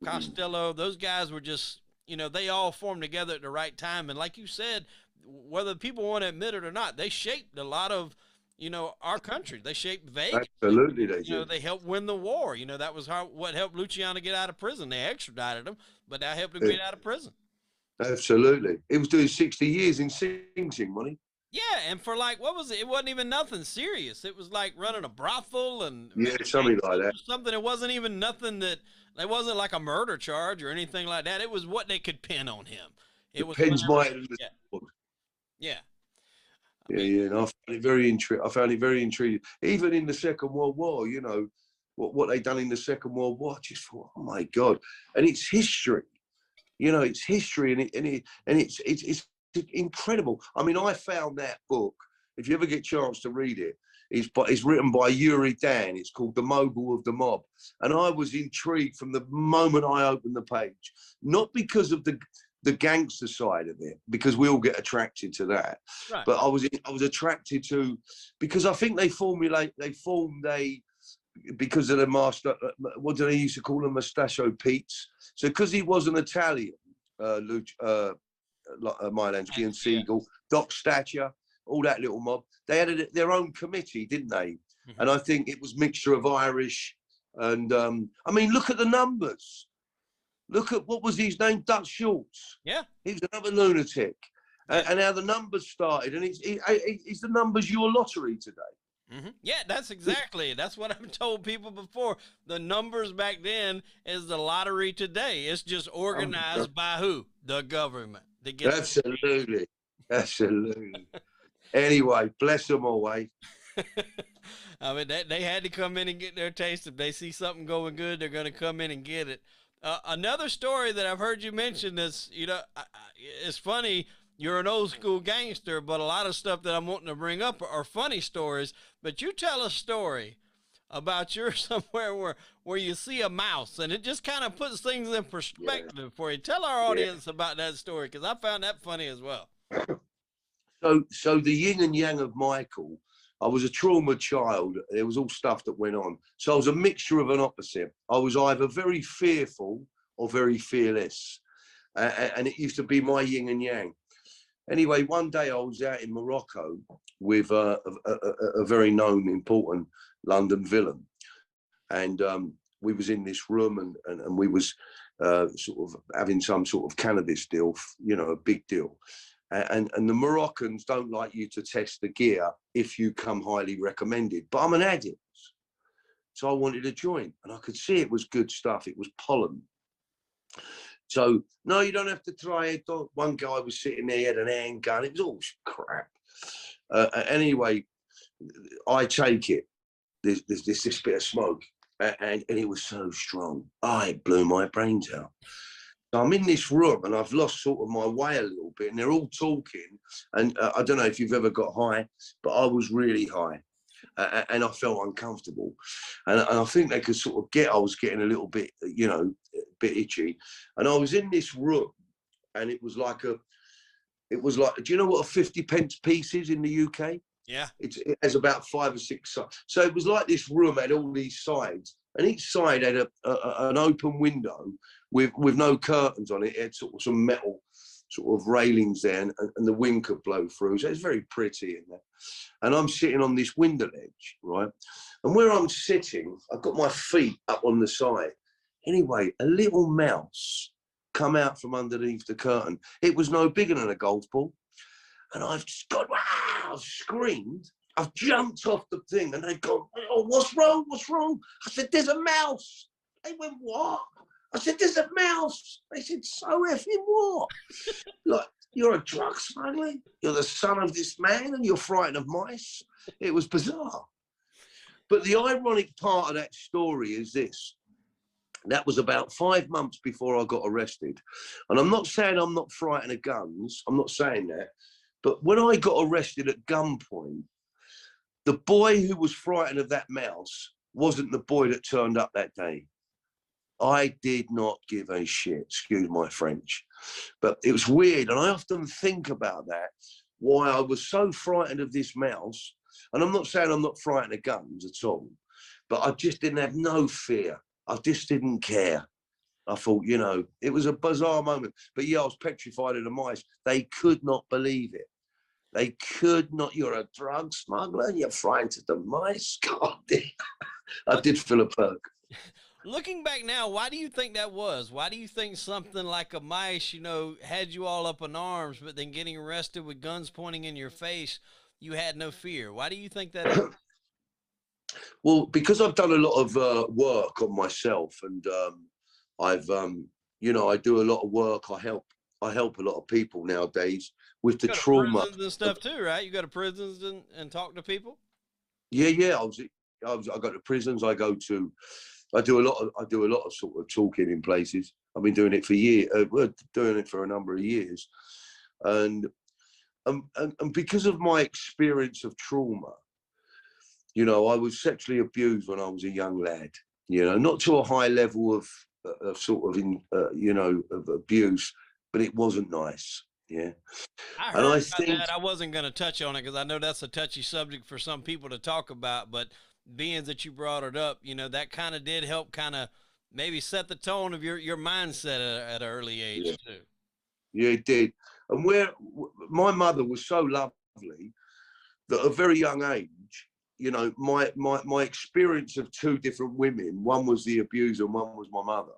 Costello, those guys were just, you know, they all formed together at the right time. And like you said, whether people want to admit it or not, they shaped a lot of, you know, our country. They shaped Vegas. Absolutely, they did. You know, they helped win the war. You know, that was what helped Luciano get out of prison. They extradited him, but that helped him get out of prison. Absolutely. He was doing 60 years in Sing Sing, wasn't he? Yeah, and for like, what was it? It wasn't even nothing serious. It was like running a brothel and something like that. Something. It wasn't even nothing that. It wasn't like a murder charge or anything like that. It was what they could pin on him. It was pins might. Yeah. Yeah. And I found it very intriguing. Even in the Second World War, you know, what they done in the Second World War, I just thought, oh my God. And it's history. You know, it's history, and it's incredible. I mean, I found that book. If you ever get a chance to read it, it's written by Yuri Dan. It's called The Mogul of the Mob, and I was intrigued from the moment I opened the page, not because of the gangster side of it, because we all get attracted to that, right. But I was attracted to, because I think they formed because of the master, what do they used to call them, Mustachio Pete's. So because he was an Italian, Mylensky and Siegel, Doc Stature, all that little mob, they had their own committee, didn't they? Mm-hmm. And I think it was mixture of Irish and, I mean, look at the numbers. Look at, what was his name? Dutch Schultz. Yeah. He was another lunatic. And how the numbers started. And it's the numbers your lottery today. Mm-hmm. Yeah, that's what I've told people before. The numbers back then is the lottery today. It's just organized by who? The government. Absolutely. Anyway, bless them away. I mean, they had to come in and get their taste. If they see something going good, they're going to come in and get it. Another story that I've heard you mention is, you know, it's funny. You're an old school gangster, but a lot of stuff that I'm wanting to bring up are funny stories. But you tell a story about you're somewhere where you see a mouse, and it just kind of puts things in perspective for you. Tell our audience about that story, because I found that funny as well. So the yin and yang of Michael, I was a trauma child. There was all stuff that went on. So I was a mixture of an opposite. I was either very fearful or very fearless. And it used to be my yin and yang. Anyway, one day I was out in Morocco with a very known, important London villain. And we was in this room and we was sort of having some sort of cannabis deal, you know, a big deal. And the Moroccans don't like you to test the gear if you come highly recommended. But I'm an addict. So I wanted a joint. And I could see it was good stuff. It was pollen. So, no, you don't have to try it. One guy was sitting there, he had an handgun. It was all crap. Anyway, I take it. There's this bit of smoke. And it was so strong. It blew my brains out. So I'm in this room and I've lost sort of my way a little bit. And they're all talking. And I don't know if you've ever got high, but I was really high. And I felt uncomfortable. And I think they could sort of I was getting a little bit, you know, a bit itchy. And I was in this room and it was like, do you know what a 50p piece is in the UK? Yeah. It has about 5 or 6 sides. So it was like this room had all these sides, and each side had an open window with no curtains on it. It had sort of some metal sort of railings there, and the wind could blow through. So it's very pretty in there. And I'm sitting on this window ledge, right? And where I'm sitting, I've got my feet up on the side. Anyway, a little mouse come out from underneath the curtain. It was no bigger than a golf ball. And I've just gone, wow, I've screamed. I've jumped off the thing and they've gone, oh, what's wrong? What's wrong? I said, there's a mouse. They went, what? I said, there's a mouse. They said, so effing what? Like, you're a drug smuggler? You're the son of this man and you're frightened of mice? It was bizarre. But the ironic part of that story is this. That was about 5 months before I got arrested. And I'm not saying I'm not frightened of guns. I'm not saying that. But when I got arrested at gunpoint, the boy who was frightened of that mouse wasn't the boy that turned up that day. I did not give a shit, excuse my French. But it was weird. And I often think about that, why I was so frightened of this mouse. And I'm not saying I'm not frightened of guns at all, but I just didn't have no fear. I just didn't care. I thought, you know, it was a bizarre moment. But yeah, I was petrified of the mice. They could not believe it. They could not. You're a drug smuggler and you're frightened of the mice? God, I did feel a perk. Looking back now, why do you think that was? Why do you think something like a mice, you know, had you all up in arms, but then getting arrested with guns pointing in your face, you had no fear? Why do you think that is? Well, because I've done a lot of work on myself, and I've, you know, I do a lot of work. I help a lot of people nowadays with the You go to trauma. prisons and stuff too, right? You go to prisons and talk to people? Yeah, yeah. I go to prisons. I do a lot of sort of talking in places. I've been doing it for years. We're doing it for a number of years, and and because of my experience of trauma, you know, I was sexually abused when I was a young lad. You know, not to a high level of sort of you know, of abuse, but it wasn't nice. Yeah, I and heard I about think that. I wasn't going to touch on it because I know that's a touchy subject for some people to talk about. But being that you brought it up, you know, that kind of did help kind of maybe set the tone of your mindset at an early yeah, age too. yeah, it did. And where my mother was so lovely that at a very young age, you know, my experience of two different women, one was the abuser and one was my mother,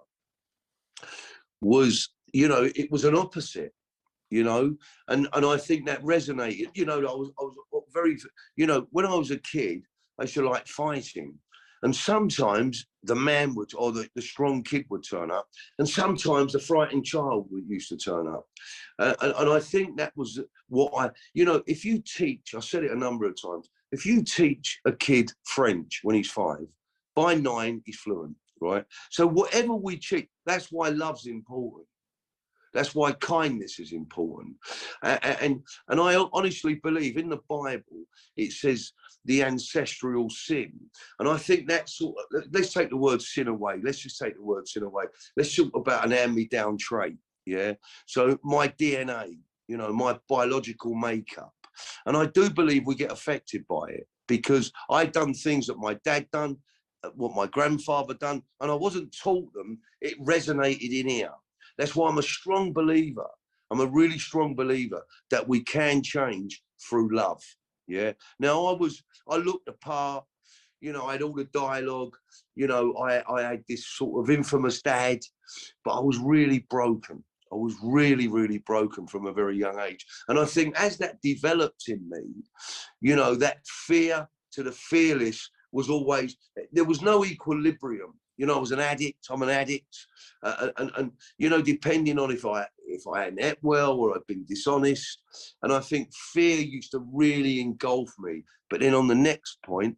was, you know, it was an opposite, you know, and I think that resonated. You know, I was very, you know, when I was a kid, I used to like fighting. And sometimes the man would, or the strong kid would turn up, and sometimes the frightened child would used to turn up. And I think that was what you know, if you teach, I said it a number of times, if you teach a kid French when he's 5, by 9, he's fluent, right? So whatever we teach, that's why love's important. That's why kindness is important. And I honestly believe in the Bible, it says the ancestral sin. And I think that's sort of, let's take the word sin away. Let's just take the word sin away. Let's talk about an hand-me-down trait. Yeah. So my DNA, you know, my biological makeup. And I do believe we get affected by it because I'd done things that my dad done, what my grandfather done, and I wasn't taught them. It resonated in here. That's why I'm a strong believer. I'm a really strong believer that we can change through love. Yeah. Now I looked the part, you know, I had all the dialogue, you know, I had this sort of infamous dad, but I was really broken. I was really, really broken from a very young age. And I think as that developed in me, you know, that fear to the fearless was always, there was no equilibrium. You know, I was an addict. I'm an addict, and you know, depending on if I hadn't ate well or I'd been dishonest, and I think fear used to really engulf me. But then on the next point,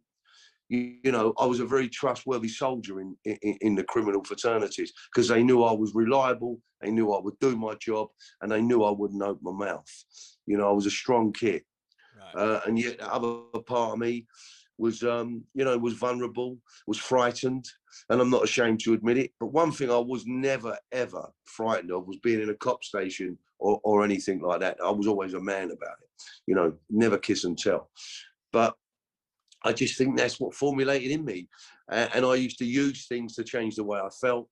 you know, I was a very trustworthy soldier in the criminal fraternities because they knew I was reliable, they knew I would do my job, and they knew I wouldn't open my mouth. You know, I was a strong kid, Right. and yet the other part of me was, you know, was vulnerable, was frightened, and I'm not ashamed to admit it. But one thing I was never, ever frightened of was being in a cop station or anything like that. I was always a man about it, you know, never kiss and tell. But I just think that's what formulated in me. And I used to use things to change the way I felt.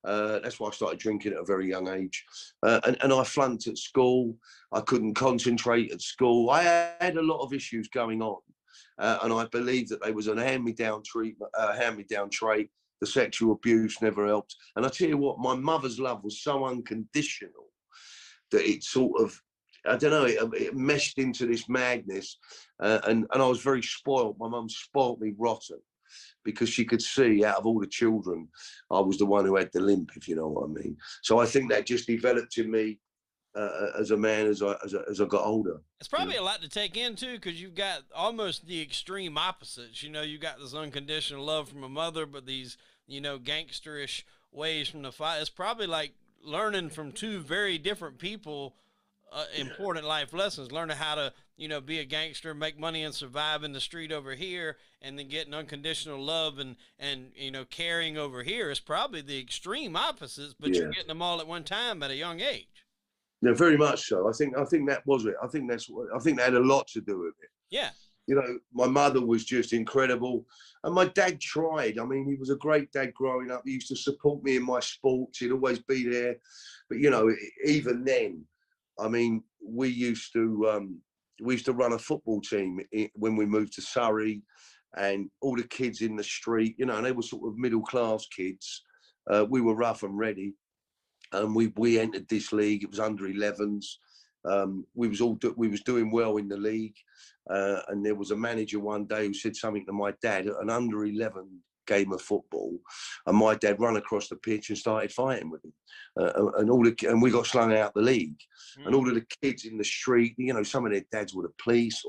That's why I started drinking at a very young age. And I flunked at school. I couldn't concentrate at school. I had a lot of issues going on. And I believe that there was an hand-me-down trait. The sexual abuse never helped. And I tell you what, my mother's love was so unconditional that it sort of, I don't know, it meshed into this madness. And I was very spoiled. My mum spoiled me rotten because she could see out of all the children, I was the one who had the limp, if you know what I mean. So I think that just developed in me as a man as I got older. It's probably a lot to take in too, because you've got almost the extreme opposites. You know, you got this unconditional love from a mother, but these, you know, gangsterish ways from the fight. It's probably like learning from two very different people important life lessons, learning how to be a gangster, make money and survive in the street over here, and then getting unconditional love and caring over here is probably the extreme opposites, but you're Yeah. getting them all at one time at a young age. No, very much so. I think that was it. I think that had a lot to do with it. Yeah. My mother was just incredible. And my dad tried. I mean, he was a great dad growing up. He used to support me in my sports. He'd always be there. But, even then, I mean, we used to run a football team when we moved to Surrey, and all the kids in the street, and they were sort of middle class kids. We were rough and ready. And we entered this league. It was under 11s. We was doing well in the league, and there was a manager one day who said something to my dad at an under 11 game of football, and my dad ran across the pitch and started fighting with him, and we got slung out the league. And all of the kids in the street, some of their dads were the police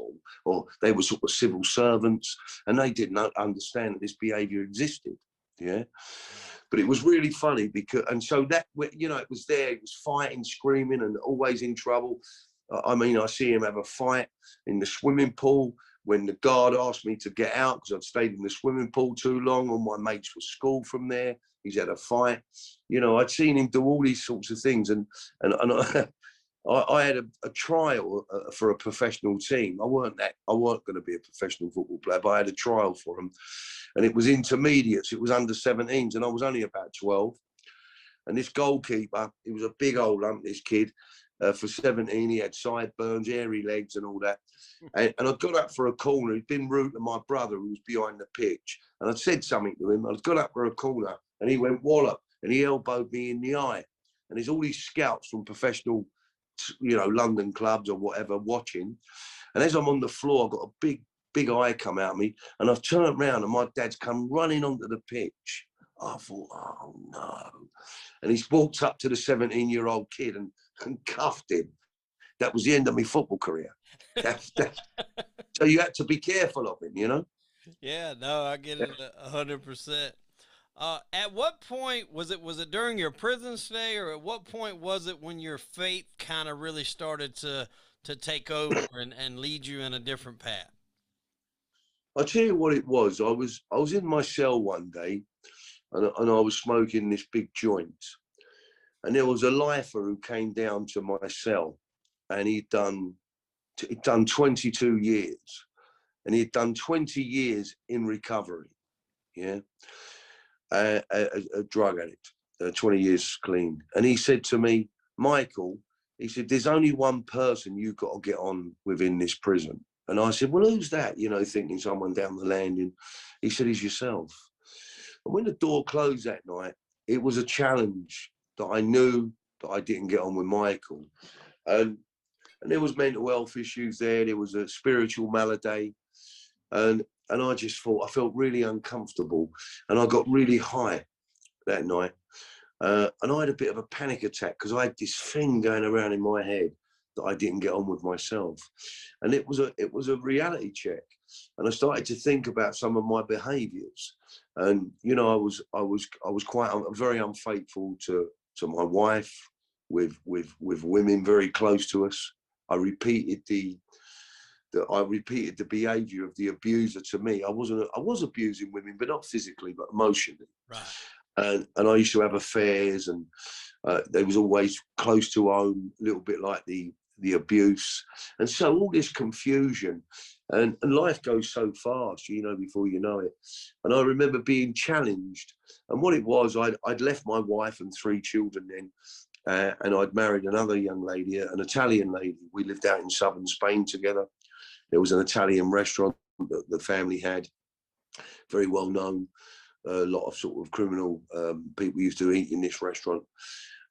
or they were sort of civil servants, and they didn't understand that this behaviour existed. Yeah. But it was really funny and so that, it was there, it was fighting, screaming, and always in trouble. I mean, I see him have a fight in the swimming pool when the guard asked me to get out because I'd stayed in the swimming pool too long. All my mates were schooled from there. He's had a fight. I'd seen him do all these sorts of things. And I had a trial for a professional team. I weren't going to be a professional football player, but I had a trial for them. And it was intermediates. It was under 17s, and I was only about 12. And this goalkeeper, he was a big old lump, this kid. For 17, he had sideburns, hairy legs and all that. And I got up for a corner. He'd been rude to my brother who was behind the pitch. And I'd said something to him. I got up for a corner, and he went wallop, and he elbowed me in the eye. And there's all these scouts from professional, London clubs or whatever watching. And as I'm on the floor, I've got a big eye come out of me, and I've turned around and my dad's come running onto the pitch. I thought, oh no. And he's walked up to the 17-year-old kid and cuffed him. That was the end of my football career. So you had to be careful of him, Yeah, no, I get it 100%. At what point was it during your prison stay, or at what point was it when your faith kind of really started to take over and lead you in a different path? I'll tell you what it was. I was in my cell one day, and I was smoking this big joint. And there was a lifer who came down to my cell, and he'd done 22 years. And he'd done 20 years in recovery, yeah? A drug addict, 20 years clean. And he said to me, Michael, he said, there's only one person you've got to get on within this prison. And I said, well, who's that? Thinking someone down the landing. He said, it's yourself. And when the door closed that night, it was a challenge that I knew that I didn't get on with Michael. And there was mental health issues there. There was a spiritual malady. And I just thought, I felt really uncomfortable. And I got really high that night. And I had a bit of a panic attack because I had this thing going around in my head that I didn't get on with myself. And it was a reality check. And I started to think about some of my behaviours. And, I was very unfaithful to my wife, with women very close to us. I repeated the behaviour of the abuser to me. I was abusing women, but not physically, but emotionally. Right. And I used to have affairs, and they was always close to home, a little bit like the abuse. And so all this confusion, and life goes so fast, before you know it. And I remember being challenged. And what it was, I'd left my wife and 3 children then, and I'd married another young lady, an Italian lady. We lived out in southern Spain together. There was an Italian restaurant that the family had, very well known. A lot of sort of criminal people used to eat in this restaurant.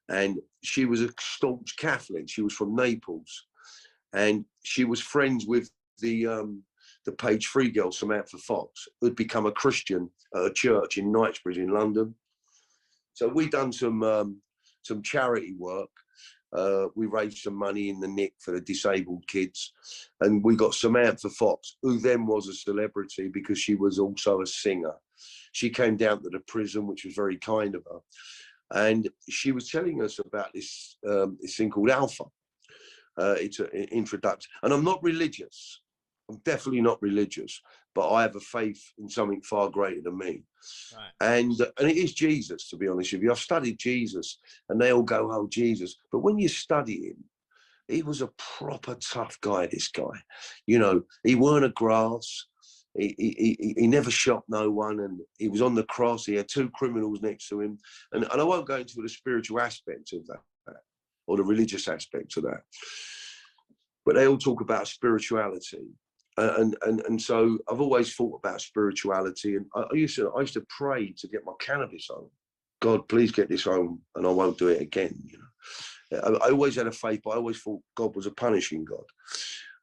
And she was a staunch Catholic. She was from Naples. And she was friends with the Page 3 girl, Samantha Fox, who'd become a Christian at a church in Knightsbridge in London. So we done some charity work. We raised some money in the Nick for the disabled kids. And we got Samantha Fox, who then was a celebrity because she was also a singer. She came down to the prison, which was very kind of her. And she was telling us about this thing called Alpha. It's an introduction. And I'm not religious. I'm definitely not religious, but I have a faith in something far greater than me. Right. And it is Jesus, to be honest with you. I've studied Jesus, and they all go, oh, Jesus. But when you study him, he was a proper tough guy, this guy. You know, he weren't a grass. He never shot no one, and he was on the cross. He had 2 criminals next to him. And I won't go into the spiritual aspect of that or the religious aspect of that. But they all talk about spirituality. And so I've always thought about spirituality, and I used to pray to get my cannabis home. God, please get this home, and I won't do it again. You know, I always had a faith, but I always thought God was a punishing God.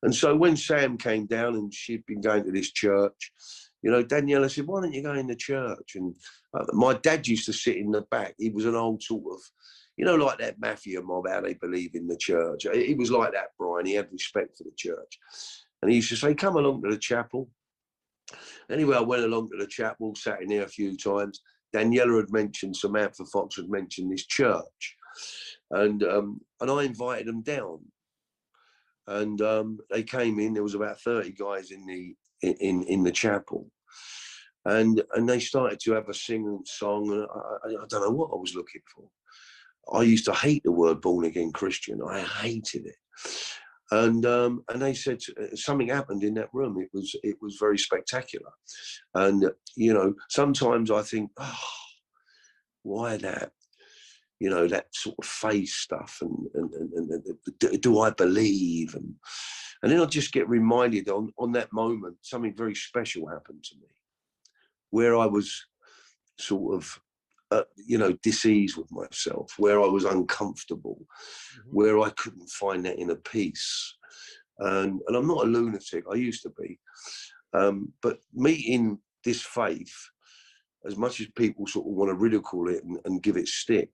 And so when Sam came down and she'd been going to this church, you know, Daniela said, "Why don't you go in the church?" And my dad used to sit in the back. He was an old sort of, you know, like that mafia mob, how they believe in the church. He was like that, Brian. He had respect for the church. And he used to say, "Come along to the chapel." Anyway, I went along to the chapel, sat in there a few times. Daniela had mentioned, Samantha Fox had mentioned this church. And I invited them down. And they came in. There was about 30 guys in the chapel. And they started to have a sing song. And I don't know what I was looking for. I used to hate the word born again Christian. I hated it. And they said something happened in that room. It was very spectacular. And you know, sometimes I think, oh, why that? You know, that sort of faith stuff, and do I believe? And then I just get reminded on that moment, something very special happened to me, where I was sort of you know, diseased with myself, where I was uncomfortable, where I couldn't find that inner peace. And I'm not a lunatic, I used to be. But meeting this faith, as much as people sort of want to ridicule it and give it stick,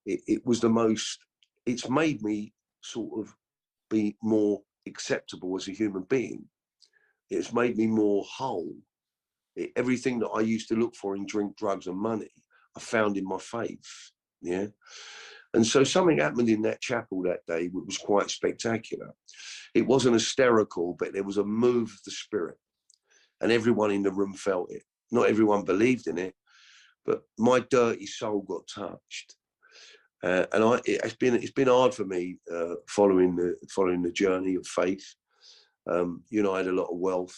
it was the most, it's made me sort of be more acceptable as a human being. It's made me more whole. Everything that I used to look for in drink, drugs and money, I found in my faith, yeah? And so something happened in that chapel that day which was quite spectacular. It wasn't hysterical, but there was a move of the spirit, and everyone in the room felt it. Not everyone believed in it, but my dirty soul got touched. And it's been hard for me following the journey of faith. You know, I had a lot of wealth.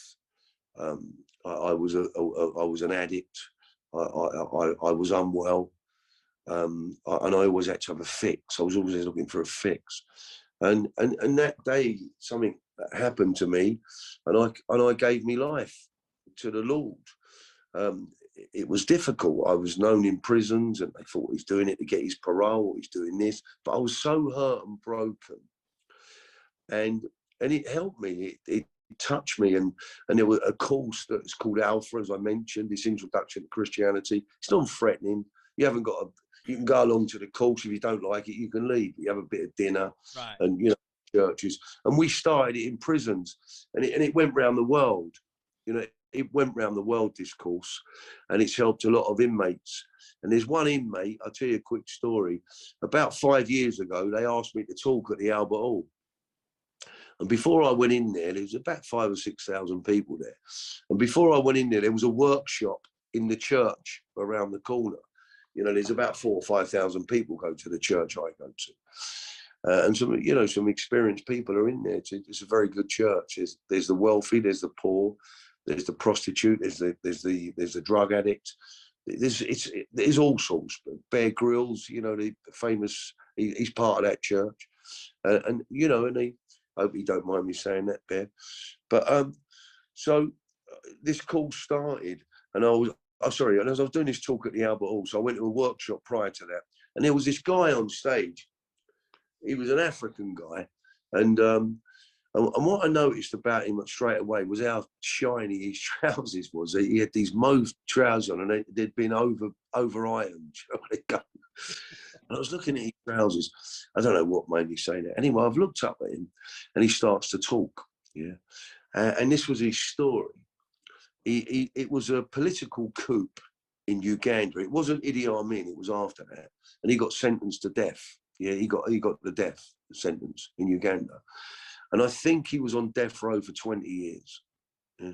I was an addict. I was unwell, and I always had to have a fix. I was always looking for a fix, and that day something happened to me, and I gave me life to the Lord. It was difficult. I was known in prisons, and they thought he's doing it to get his parole, or he's doing this. But I was so hurt and broken, and it helped me. It touched me, and there was a course that's called Alpha, as I mentioned, this introduction to Christianity. It's non-threatening. You haven't got you can go along to the course. If you don't like it, you can leave. You have a bit of dinner, right. And you know, churches. And we started it in prisons, and it went around the world. You know, it went around the world, this course, and it's helped a lot of inmates. And there's one inmate, I'll tell you a quick story. About 5 years ago, they asked me to talk at the Albert Hall. And before I went in there was about 5,000 or 6,000 people there. And before I went in there was a workshop in the church around the corner. You know, there's about 4,000 or 5,000 people go to the church I go to. And some, you know, some experienced people are in there. It's a very good church. There's the wealthy, there's the poor, there's the prostitute, there's the drug addict. There's all sorts. Bear Grylls, you know, the famous, he's part of that church. And you know, and I hope you don't mind me saying that, Bear. But so this course started, and and as I was doing this talk at the Albert Hall, so I went to a workshop prior to that, and there was this guy on stage. He was an African guy, and what I noticed about him straight away was how shiny his trousers was. He had these mauve trousers on, and they'd been over ironed. And I was looking at his trousers. I don't know what made me say that. Anyway, I've looked up at him, and he starts to talk. Yeah, and this was his story. It was a political coup in Uganda. It wasn't Idi Amin. It was after that, and he got sentenced to death. Yeah, he got the death. sentence in Uganda. And I think he was on death row for 20 years. Yeah.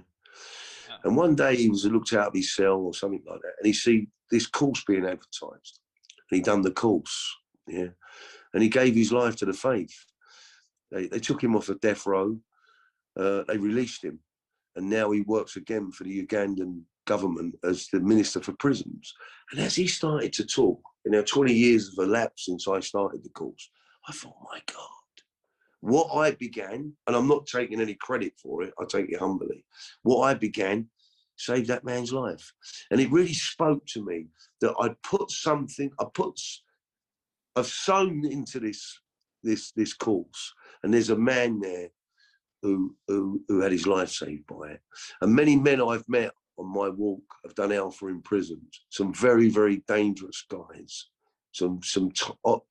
And one day he was looked out of his cell or something like that, and he see this course being advertised. And he done the course, yeah. And he gave his life to the faith. They took him off the death row. They released him, and now he works again for the Ugandan government as the Minister for Prisons. And as he started to talk, and now 20 years have elapsed since I started the course, I thought, my God, what I began, and I'm not taking any credit for it, I take it humbly, what I began saved that man's life. And it really spoke to me that I've sown into this course, and there's a man there who had his life saved by it. And many men I've met on my walk have done alpha in prisons. Some very, very dangerous guys, some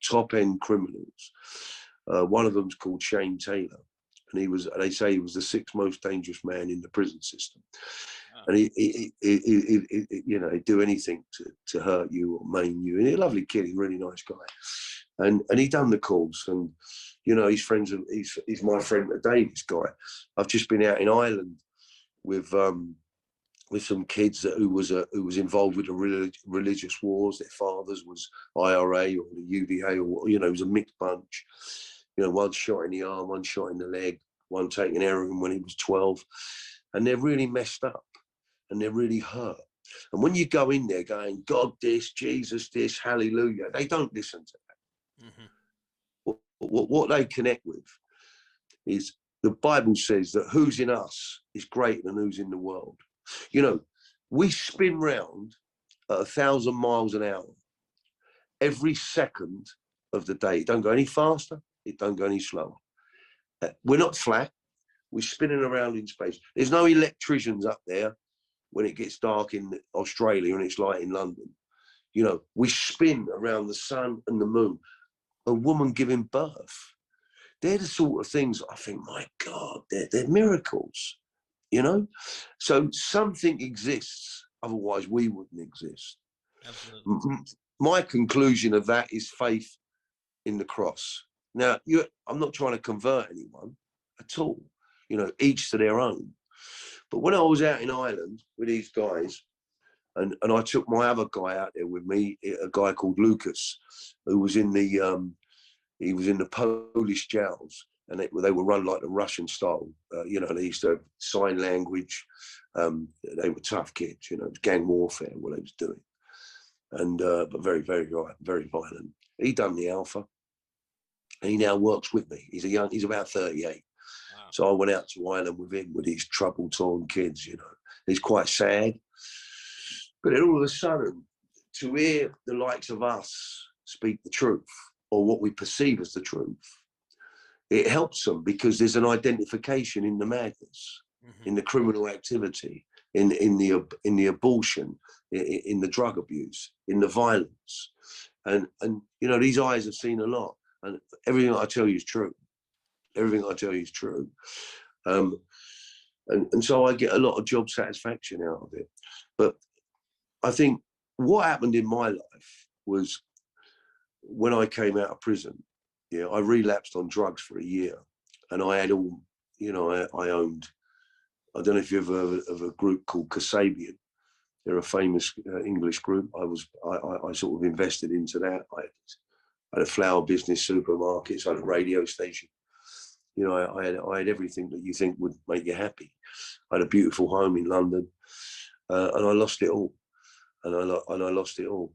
top end criminals. One of them's called Shane Taylor, and they say he was the 6th most dangerous man in the prison system. Wow. And he you know, he'd do anything to hurt you or maim you. And he's a lovely kid, he's a really nice guy. And he done the course, and you know, he's my friend today, this guy. I've just been out in Ireland with some kids who was involved with the religious wars. Their fathers was IRA or the UDA, or you know, it was a mixed bunch. You know, one shot in the arm, one shot in the leg, one taking heroin when he was 12, and they're really messed up and they're really hurt. And when you go in there going, God this, Jesus this, hallelujah, they don't listen to that. Mm-hmm. What they connect with is the Bible says that who's in us is greater than who's in the world. You know, we spin round at 1,000 miles an hour every second of the day. It don't go any faster, it don't go any slower. We're not flat, we're spinning around in space. There's no electricians up there when it gets dark in Australia and it's light in London. You know, we spin around the sun and the moon. A woman giving birth. They're the sort of things I think, my God, they're miracles, you know? So something exists, otherwise we wouldn't exist. Absolutely. My conclusion of that is faith in the cross. Now, I'm not trying to convert anyone at all, you know, each to their own. But when I was out in Ireland with these guys, and I took my other guy out there with me, a guy called Lucas, who was in the Polish jails, and they were run like the Russian style. You know, they used to have sign language. They were tough kids, you know, it was gang warfare, what they was doing. And, but very, very, very violent. He done the alpha, and he now works with me. He's about 38. Wow. So I went out to Ireland with him with these trouble-torn kids, you know. He's quite sad. But then all of a sudden, to hear the likes of us speak the truth, or what we perceive as the truth, it helps them because there's an identification in the madness, mm-hmm. in the criminal activity, in the abortion, in the drug abuse, in the violence. And you know, these eyes have seen a lot, and everything I tell you is true. Everything I tell you is true. And so I get a lot of job satisfaction out of it. But I think what happened in my life was when I came out of prison, yeah, I relapsed on drugs for a year, and I had all, you know, I owned, I don't know if you've ever heard of a group called Kasabian. They're a famous English group. I sort of invested into that. I had a flower business, supermarkets, I had a radio station. You know, I had everything that you think would make you happy. I had a beautiful home in London, and I lost it all. And I lost it all.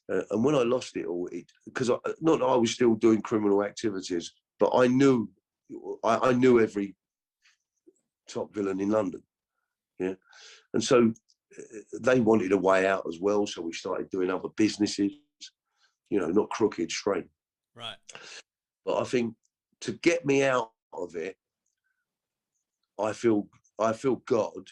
And when I lost it all, because not that I was still doing criminal activities, but I knew every top villain in London. Yeah. And so they wanted a way out as well. So we started doing other businesses, you know, not crooked, straight. Right. But I think to get me out of it, I feel God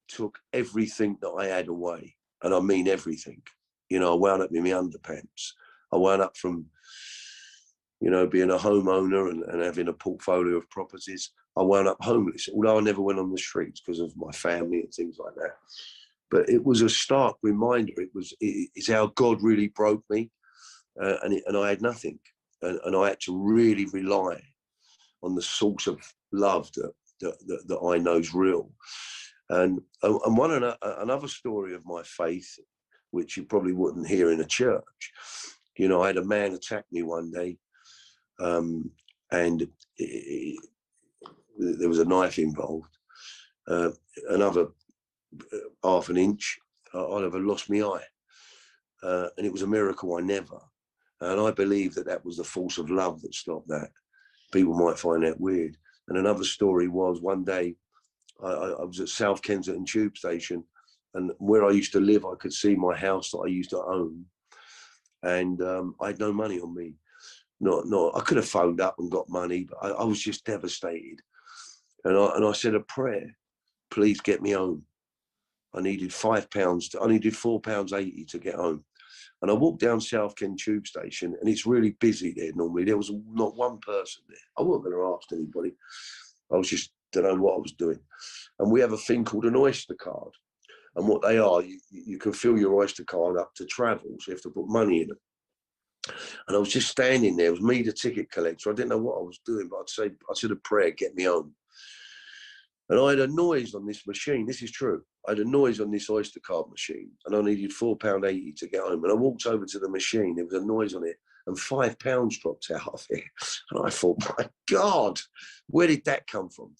took everything that I had away. And I mean everything. You know, I wound up in my underpants. I wound up from, you know, being a homeowner and having a portfolio of properties. I wound up homeless, although I never went on the streets because of my family and things like that. But it was a stark reminder. It's how God really broke me, and I had nothing. and I had to really rely on the source of love that I know is real. And another story of my faith, which you probably wouldn't hear in a church. You know, I had a man attack me one day, and there was a knife involved. Another half an inch, I'd have lost my eye. And it was a miracle I never. And I believe that was the force of love that stopped that. People might find that weird. And another story was one day I was at South Kensington Tube Station, and where I used to live, I could see my house that I used to own. And I had no money on me. No, I could have phoned up and got money, but I was just devastated. And I said a prayer, please get me home. I needed £5. I needed £4.80 to get home. And I walked down South Kent Tube Station, and it's really busy there normally. There was not one person there. I wasn't going to ask anybody. I was just, don't know what I was doing. And we have a thing called an Oyster card. And what they are, you can fill your Oyster card up to travel, so you have to put money in it. And I was just standing there. It was me, the ticket collector. I didn't know what I was doing, but I said a prayer, get me home. And I had a noise on this machine. This is true. I had a noise on this Oyster card machine, and I needed £4.80 to get home. And I walked over to the machine. There was a noise on it, and £5 dropped out of it. And I thought, my God, where did that come from?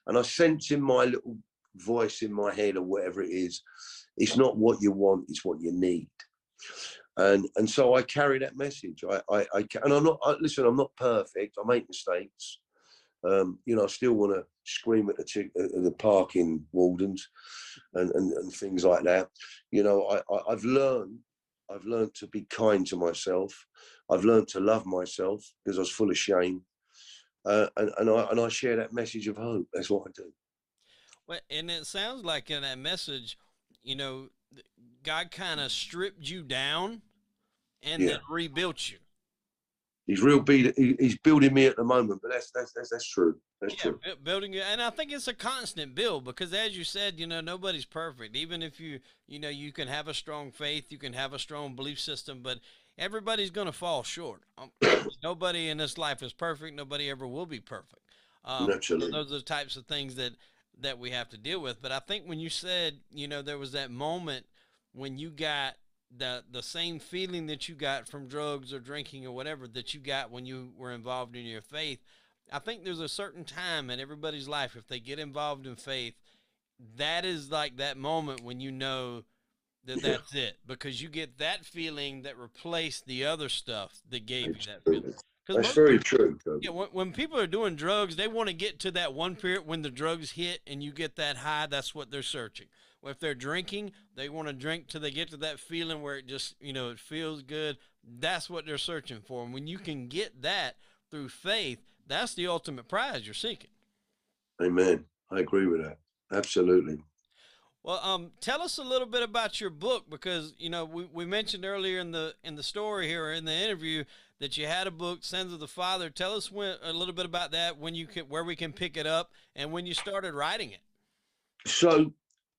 And I sensed in my little voice in my head, or whatever it is, it's not what you want, it's what you need. And so I carry that message. And I'm not, listen, I'm not perfect. I make mistakes. You know, I still want to scream at the parking wardens and things like that. You know, I've learned to be kind to myself. I've learned to love myself because I was full of shame. And I share that message of hope. That's what I do. Well, and it sounds like in that message, you know, God kind of stripped you down and then rebuilt you. He's building me at the moment, but that's true. That's true. Building you, and I think it's a constant build because, as you said, you know, nobody's perfect. Even if you know, you can have a strong faith, you can have a strong belief system, but everybody's going to fall short. Nobody in this life is perfect. Nobody ever will be perfect. Naturally. So those are the types of things that we have to deal with. But I think when you said, you know, there was that moment when you got the same feeling that you got from drugs or drinking or whatever that you got when you were involved in your faith. I think there's a certain time in everybody's life, if they get involved in faith, that is like that moment when you know that that's it, because you get that feeling that replaced the other stuff that gave you that feeling. That's very true. Yeah, when people are doing drugs, they want to get to that one period when the drugs hit and you get that high. That's what they're searching. Well, if they're drinking, they want to drink till they get to that feeling where it just, you know, it feels good. That's what they're searching for. And when you can get that through faith, that's the ultimate prize you're seeking. Amen. I agree with that. Absolutely. Well, tell us a little bit about your book, because, you know, we mentioned earlier in the story here, or in the interview, that you had a book, Sins of the Father. Tell us a little bit about that, where we can pick it up, and when you started writing it. So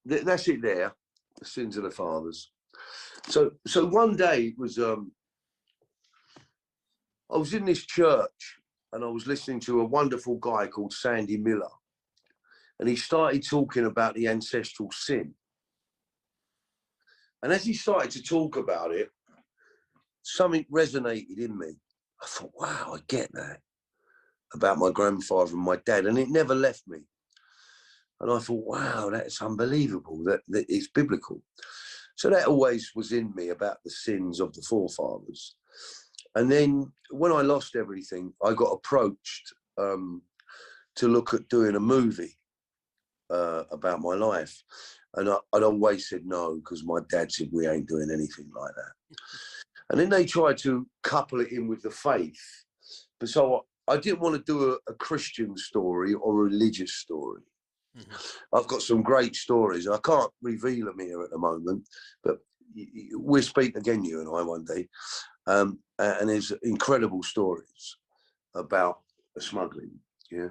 that's it there, the Sins of the Fathers. So one day it was, I was in this church and I was listening to a wonderful guy called Sandy Miller. And he started talking about the ancestral sin. And as he started to talk about it, something resonated in me. I thought, wow, I get that about my grandfather and my dad. And it never left me. And I thought, wow, that's unbelievable, that it's biblical. So that always was in me, about the sins of the forefathers. And then when I lost everything, I got approached to look at doing a movie about my life. And I'd always said no, because my dad said, we ain't doing anything like that. And then they tried to couple it in with the faith. But so I didn't want to do a Christian story or a religious story. Mm-hmm. I've got some great stories. I can't reveal them here at the moment, but we'll speak again, you and I, one day. And there's incredible stories about smuggling. Yeah.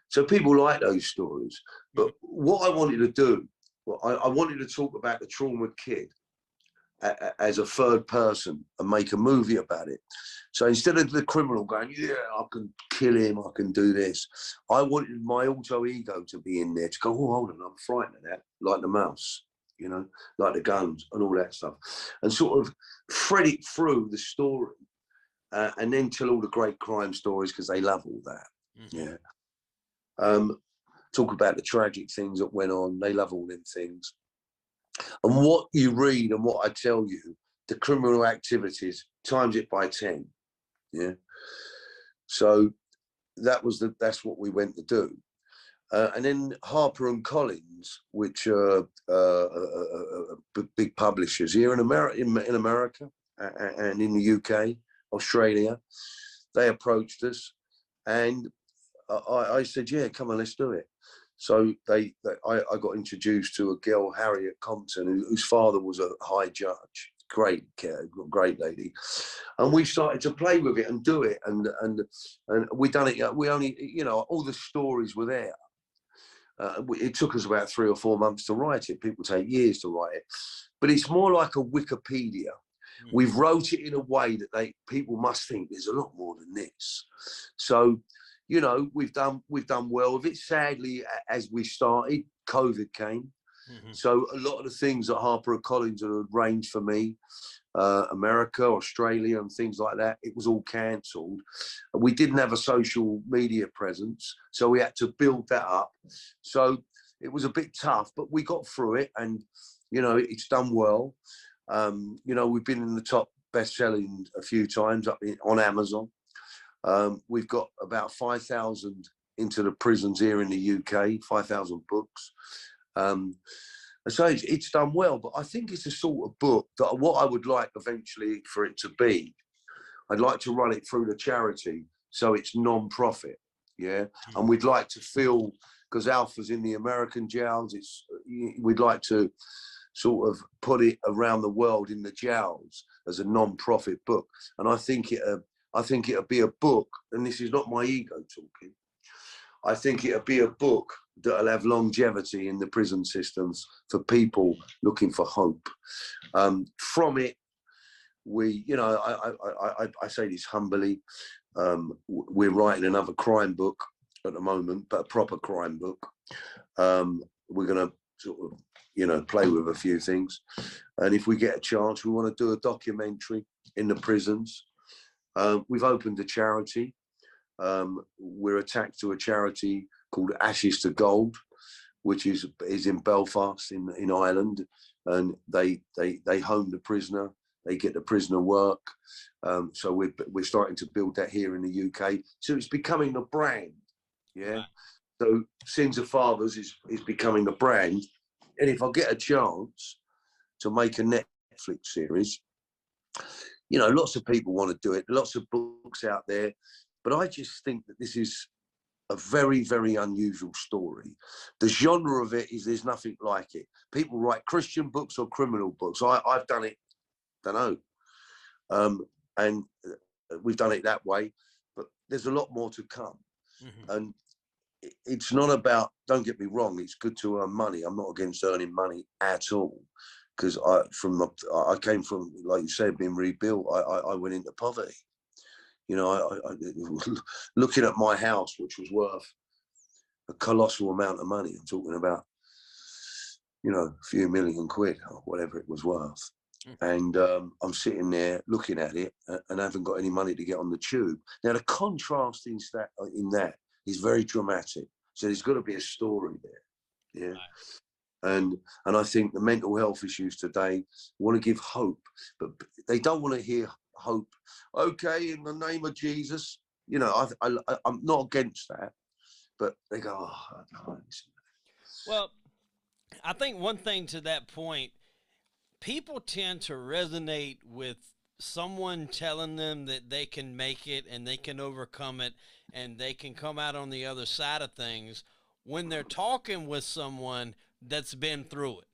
So people like those stories. But what I wanted to do, I wanted to talk about the trauma kid as a third person and make a movie about it. So instead of the criminal going, yeah, I can kill him, I can do this, I wanted my alter ego to be in there to go, oh, hold on, I'm frightened of that, like the mouse, you know, like the guns and all that stuff, and sort of thread it through the story, and then tell all the great crime stories because they love all that. Yeah. Talk about the tragic things that went on. They love all them things. And what you read and what I tell you, the criminal activities, times it by 10. Yeah. So that's what we went to do. And then Harper and Collins, which are big publishers here in America and in the UK, Australia, they approached us, and I said, yeah, come on, let's do it. So I got introduced to a girl, Harriet Compton, whose father was a high judge. Great lady, and we started to play with it and do it, and we done it. We only, you know, all the stories were there. It took us about 3 or 4 months to write it. People take years to write it, but it's more like a Wikipedia. We've wrote it in a way that people must think there's a lot more than this. So, you know, we've done well with it. Sadly, as we started, COVID came. So a lot of the things that HarperCollins had arranged for me, America, Australia, and things like that, it was all cancelled. We didn't have a social media presence, so we had to build that up. So it was a bit tough, but we got through it, and you know, it's done well. You know, we've been in the top best-selling a few times on Amazon. We've got about 5,000 into the prisons here in the UK, 5,000 books. So it's done well, but I think it's a sort of book that what I would like eventually for it to be, I'd like to run it through the charity, so it's non-profit, yeah. And we'd like to feel, because Alpha's in the American jails, we'd like to sort of put it around the world in the jails as a non-profit book. And I think it'll be a book, and this is not my ego talking, I think it'll be a book that'll have longevity in the prison systems for people looking for hope. From it, we, you know, I say this humbly, we're writing another crime book at the moment, but a proper crime book. We're going to sort of, you know, play with a few things. And if we get a chance, we want to do a documentary in the prisons. We've opened a charity. We're attached to a charity called Ashes to Gold, which is in Belfast in Ireland, and they home the prisoner. They get the prisoner work. So we're starting to build that here in the UK. So it's becoming a brand, yeah. So Sins of Fathers is becoming a brand, and if I get a chance to make a Netflix series, you know, lots of people want to do it. Lots of books out there. But I just think that this is a very, very unusual story. The genre of it is there's nothing like it. People write Christian books or criminal books. I've done it, don't know. And we've done it that way, but there's a lot more to come. And it's not about, don't get me wrong, it's good to earn money. I'm not against earning money at all. Because I came from, like you said, being rebuilt, I went into poverty. You know, I looking at my house, which was worth a colossal amount of money. I'm talking about, you know, a few million quid or whatever it was worth. And I'm sitting there looking at it and I haven't got any money to get on the tube. Now, the contrast in that is very dramatic. So there's got to be a story there. Yeah. And I think the mental health issues today want to give hope, but they don't want to hear hope. Okay, in the name of Jesus, you know, I'm not against that, but they go, oh, I can't listen. Well, I think one thing to that point, people tend to resonate with someone telling them that they can make it and they can overcome it and they can come out on the other side of things when they're talking with someone that's been through it.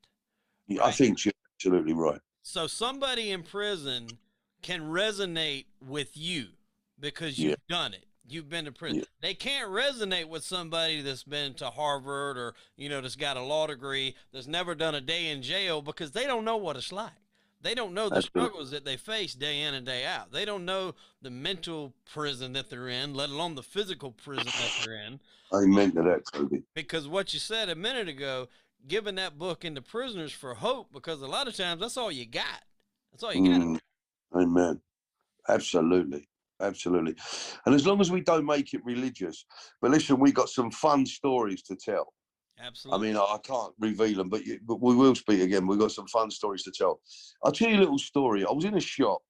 Yeah, right? I think you're absolutely right. So somebody in prison can resonate with you because you've done it. You've been to prison. Yeah. They can't resonate with somebody that's been to Harvard or, you know, that's got a law degree, that's never done a day in jail, because they don't know what it's like. They don't know the That's good. struggles that they face day in and day out. They don't know the mental prison that they're in, let alone the physical prison that they're in. Amen to that, Toby. Because what you said a minute ago, giving that book into prisoners for hope, because a lot of times that's all you got. That's all you got. Amen. Absolutely. Absolutely. And as long as we don't make it religious, but listen, we got some fun stories to tell. Absolutely. I mean, I can't reveal them, but we will speak again. We've got some fun stories to tell. I'll tell you a little story. I was in a shop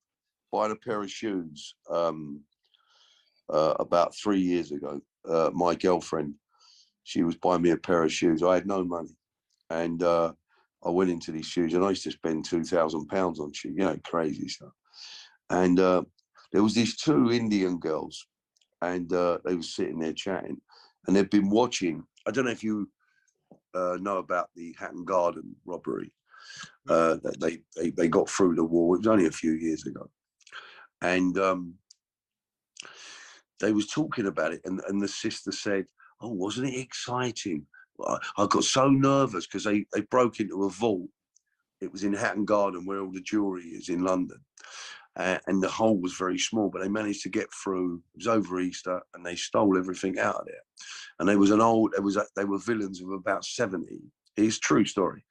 buying a pair of shoes about 3 years ago. My girlfriend, she was buying me a pair of shoes. I had no money. And I went into these shoes, and I used to spend £2,000 on shoes, crazy stuff. And there was these two Indian girls, and they were sitting there chatting, and they'd been watching. I don't know if you know about the Hatton Garden robbery that they got through the wall. It was only a few years ago, and they was talking about it, and the sister said, "Oh, wasn't it exciting? I got so nervous because they broke into a vault. It was in Hatton Garden, where all the jewelry is in London." And the hole was very small, but they managed to get through. It was over Easter, and they stole everything out of there. And they were villains of about 70. It's a true story.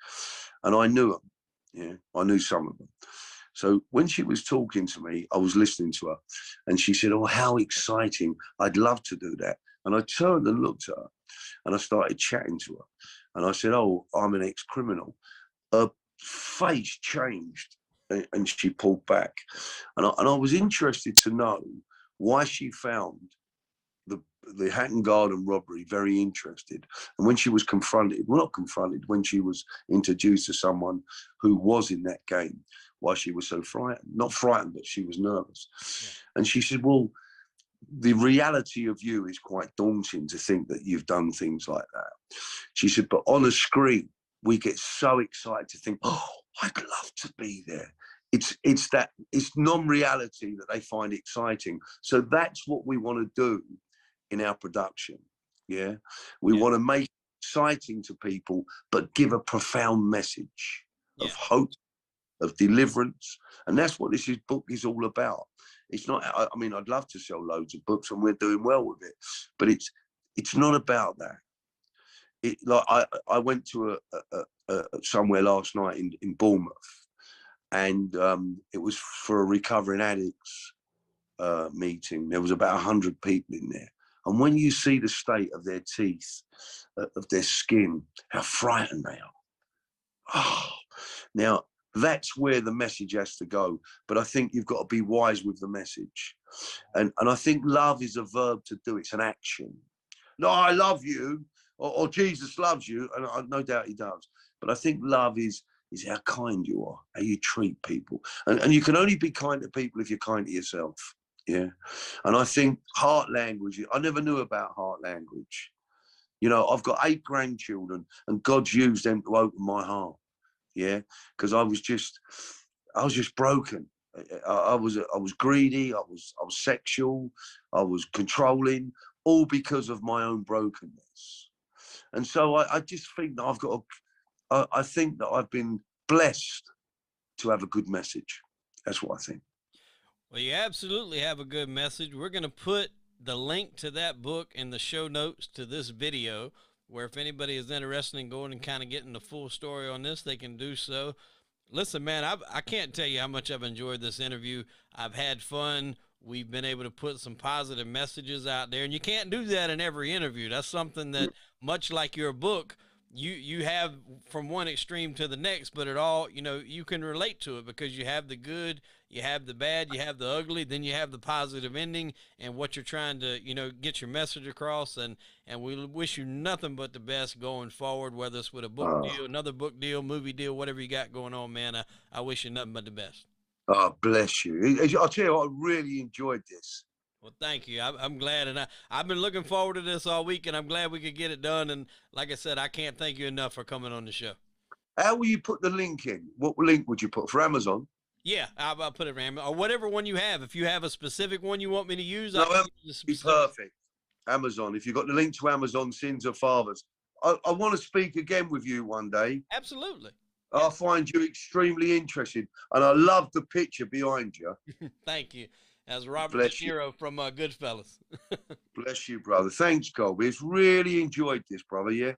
And I knew them. Yeah, I knew some of them. So when she was talking to me, I was listening to her, and she said, "Oh, how exciting. I'd love to do that." And I turned and looked at her, and I started chatting to her. And I said, "Oh, I'm an ex-criminal." Her face changed, and she pulled back. And I was interested to know why she found the Hatton Garden robbery very interested. And when she was confronted, well, not confronted, when she was introduced to someone who was in that game, why she was so frightened. Not frightened, but she was nervous. Yeah. And she said, "Well, the reality of you is quite daunting to think that you've done things like that." She said, "But on a screen, we get so excited to think, oh, I'd love to be there." It's non-reality that they find exciting. So that's what we want to do in our production. Yeah, we want to make it exciting to people, but give a profound message of hope, of deliverance, and that's what this book is all about. It's not. I mean, I'd love to sell loads of books, and we're doing well with it, but it's not about that. I went to somewhere last night in Bournemouth, and it was for a recovering addicts meeting. There was about 100 people in there, and when you see the state of their teeth, of their skin, how frightened they are. Oh, now that's where the message has to go. But I think you've got to be wise with the message, and I think love is a verb to do. It's an action. No, I love you, or Jesus loves you, and no doubt he does. But I think love is how kind you are, how you treat people. And you can only be kind to people if you're kind to yourself. Yeah. And I think heart language, I never knew about heart language. I've got 8 grandchildren, and God's used them to open my heart. Yeah. Because I was just broken. I was greedy. I was sexual. I was controlling, all because of my own brokenness. And so I just think that I think that I've been blessed to have a good message. That's what I think. Well, you absolutely have a good message. We're going to put the link to that book in the show notes to this video, where if anybody is interested in going and kind of getting the full story on this, they can do so. Listen, man, I can't tell you how much I've enjoyed this interview. I've had fun. We've been able to put some positive messages out there, and you can't do that in every interview. That's something that, much like your book, you have from one extreme to the next, but it all, you can relate to it because you have the good, you have the bad, you have the ugly, then you have the positive ending and what you're trying to, get your message across. And we wish you nothing but the best going forward, whether it's with a book deal, another book deal, movie deal, whatever you got going on, man. I wish you nothing but the best. Oh, bless you. I'll tell you what, I really enjoyed this. Well, thank you. I'm glad, and I've been looking forward to this all week, and I'm glad we could get it done. And like I said, I can't thank you enough for coming on the show. How will you put the link in? What link would you put for Amazon? Yeah, I'll put it for Amazon, or whatever one you have. If you have a specific one you want me to use, no, I'll be perfect. Amazon. If you've got the link to Amazon, Sins of Fathers. I want to speak again with you one day. Absolutely. I find you extremely interesting, and I love the picture behind you. Thank you. As Robert De Bless you. Niro from Goodfellas. Bless you, brother. Thanks, Colby. It's really enjoyed this, brother. Yeah.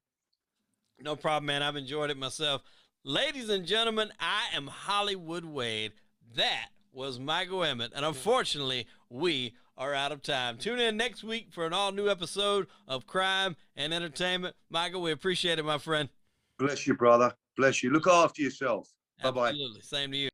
No problem, man. I've enjoyed it myself. Ladies and gentlemen, I am Hollywood Wade. That was Michael Emmett, and unfortunately, we are out of time. Tune in next week for an all-new episode of Crime and Entertainment. Michael, we appreciate it, my friend. Bless you, brother. Bless you. Look after yourself. Bye-bye. Absolutely. Same to you.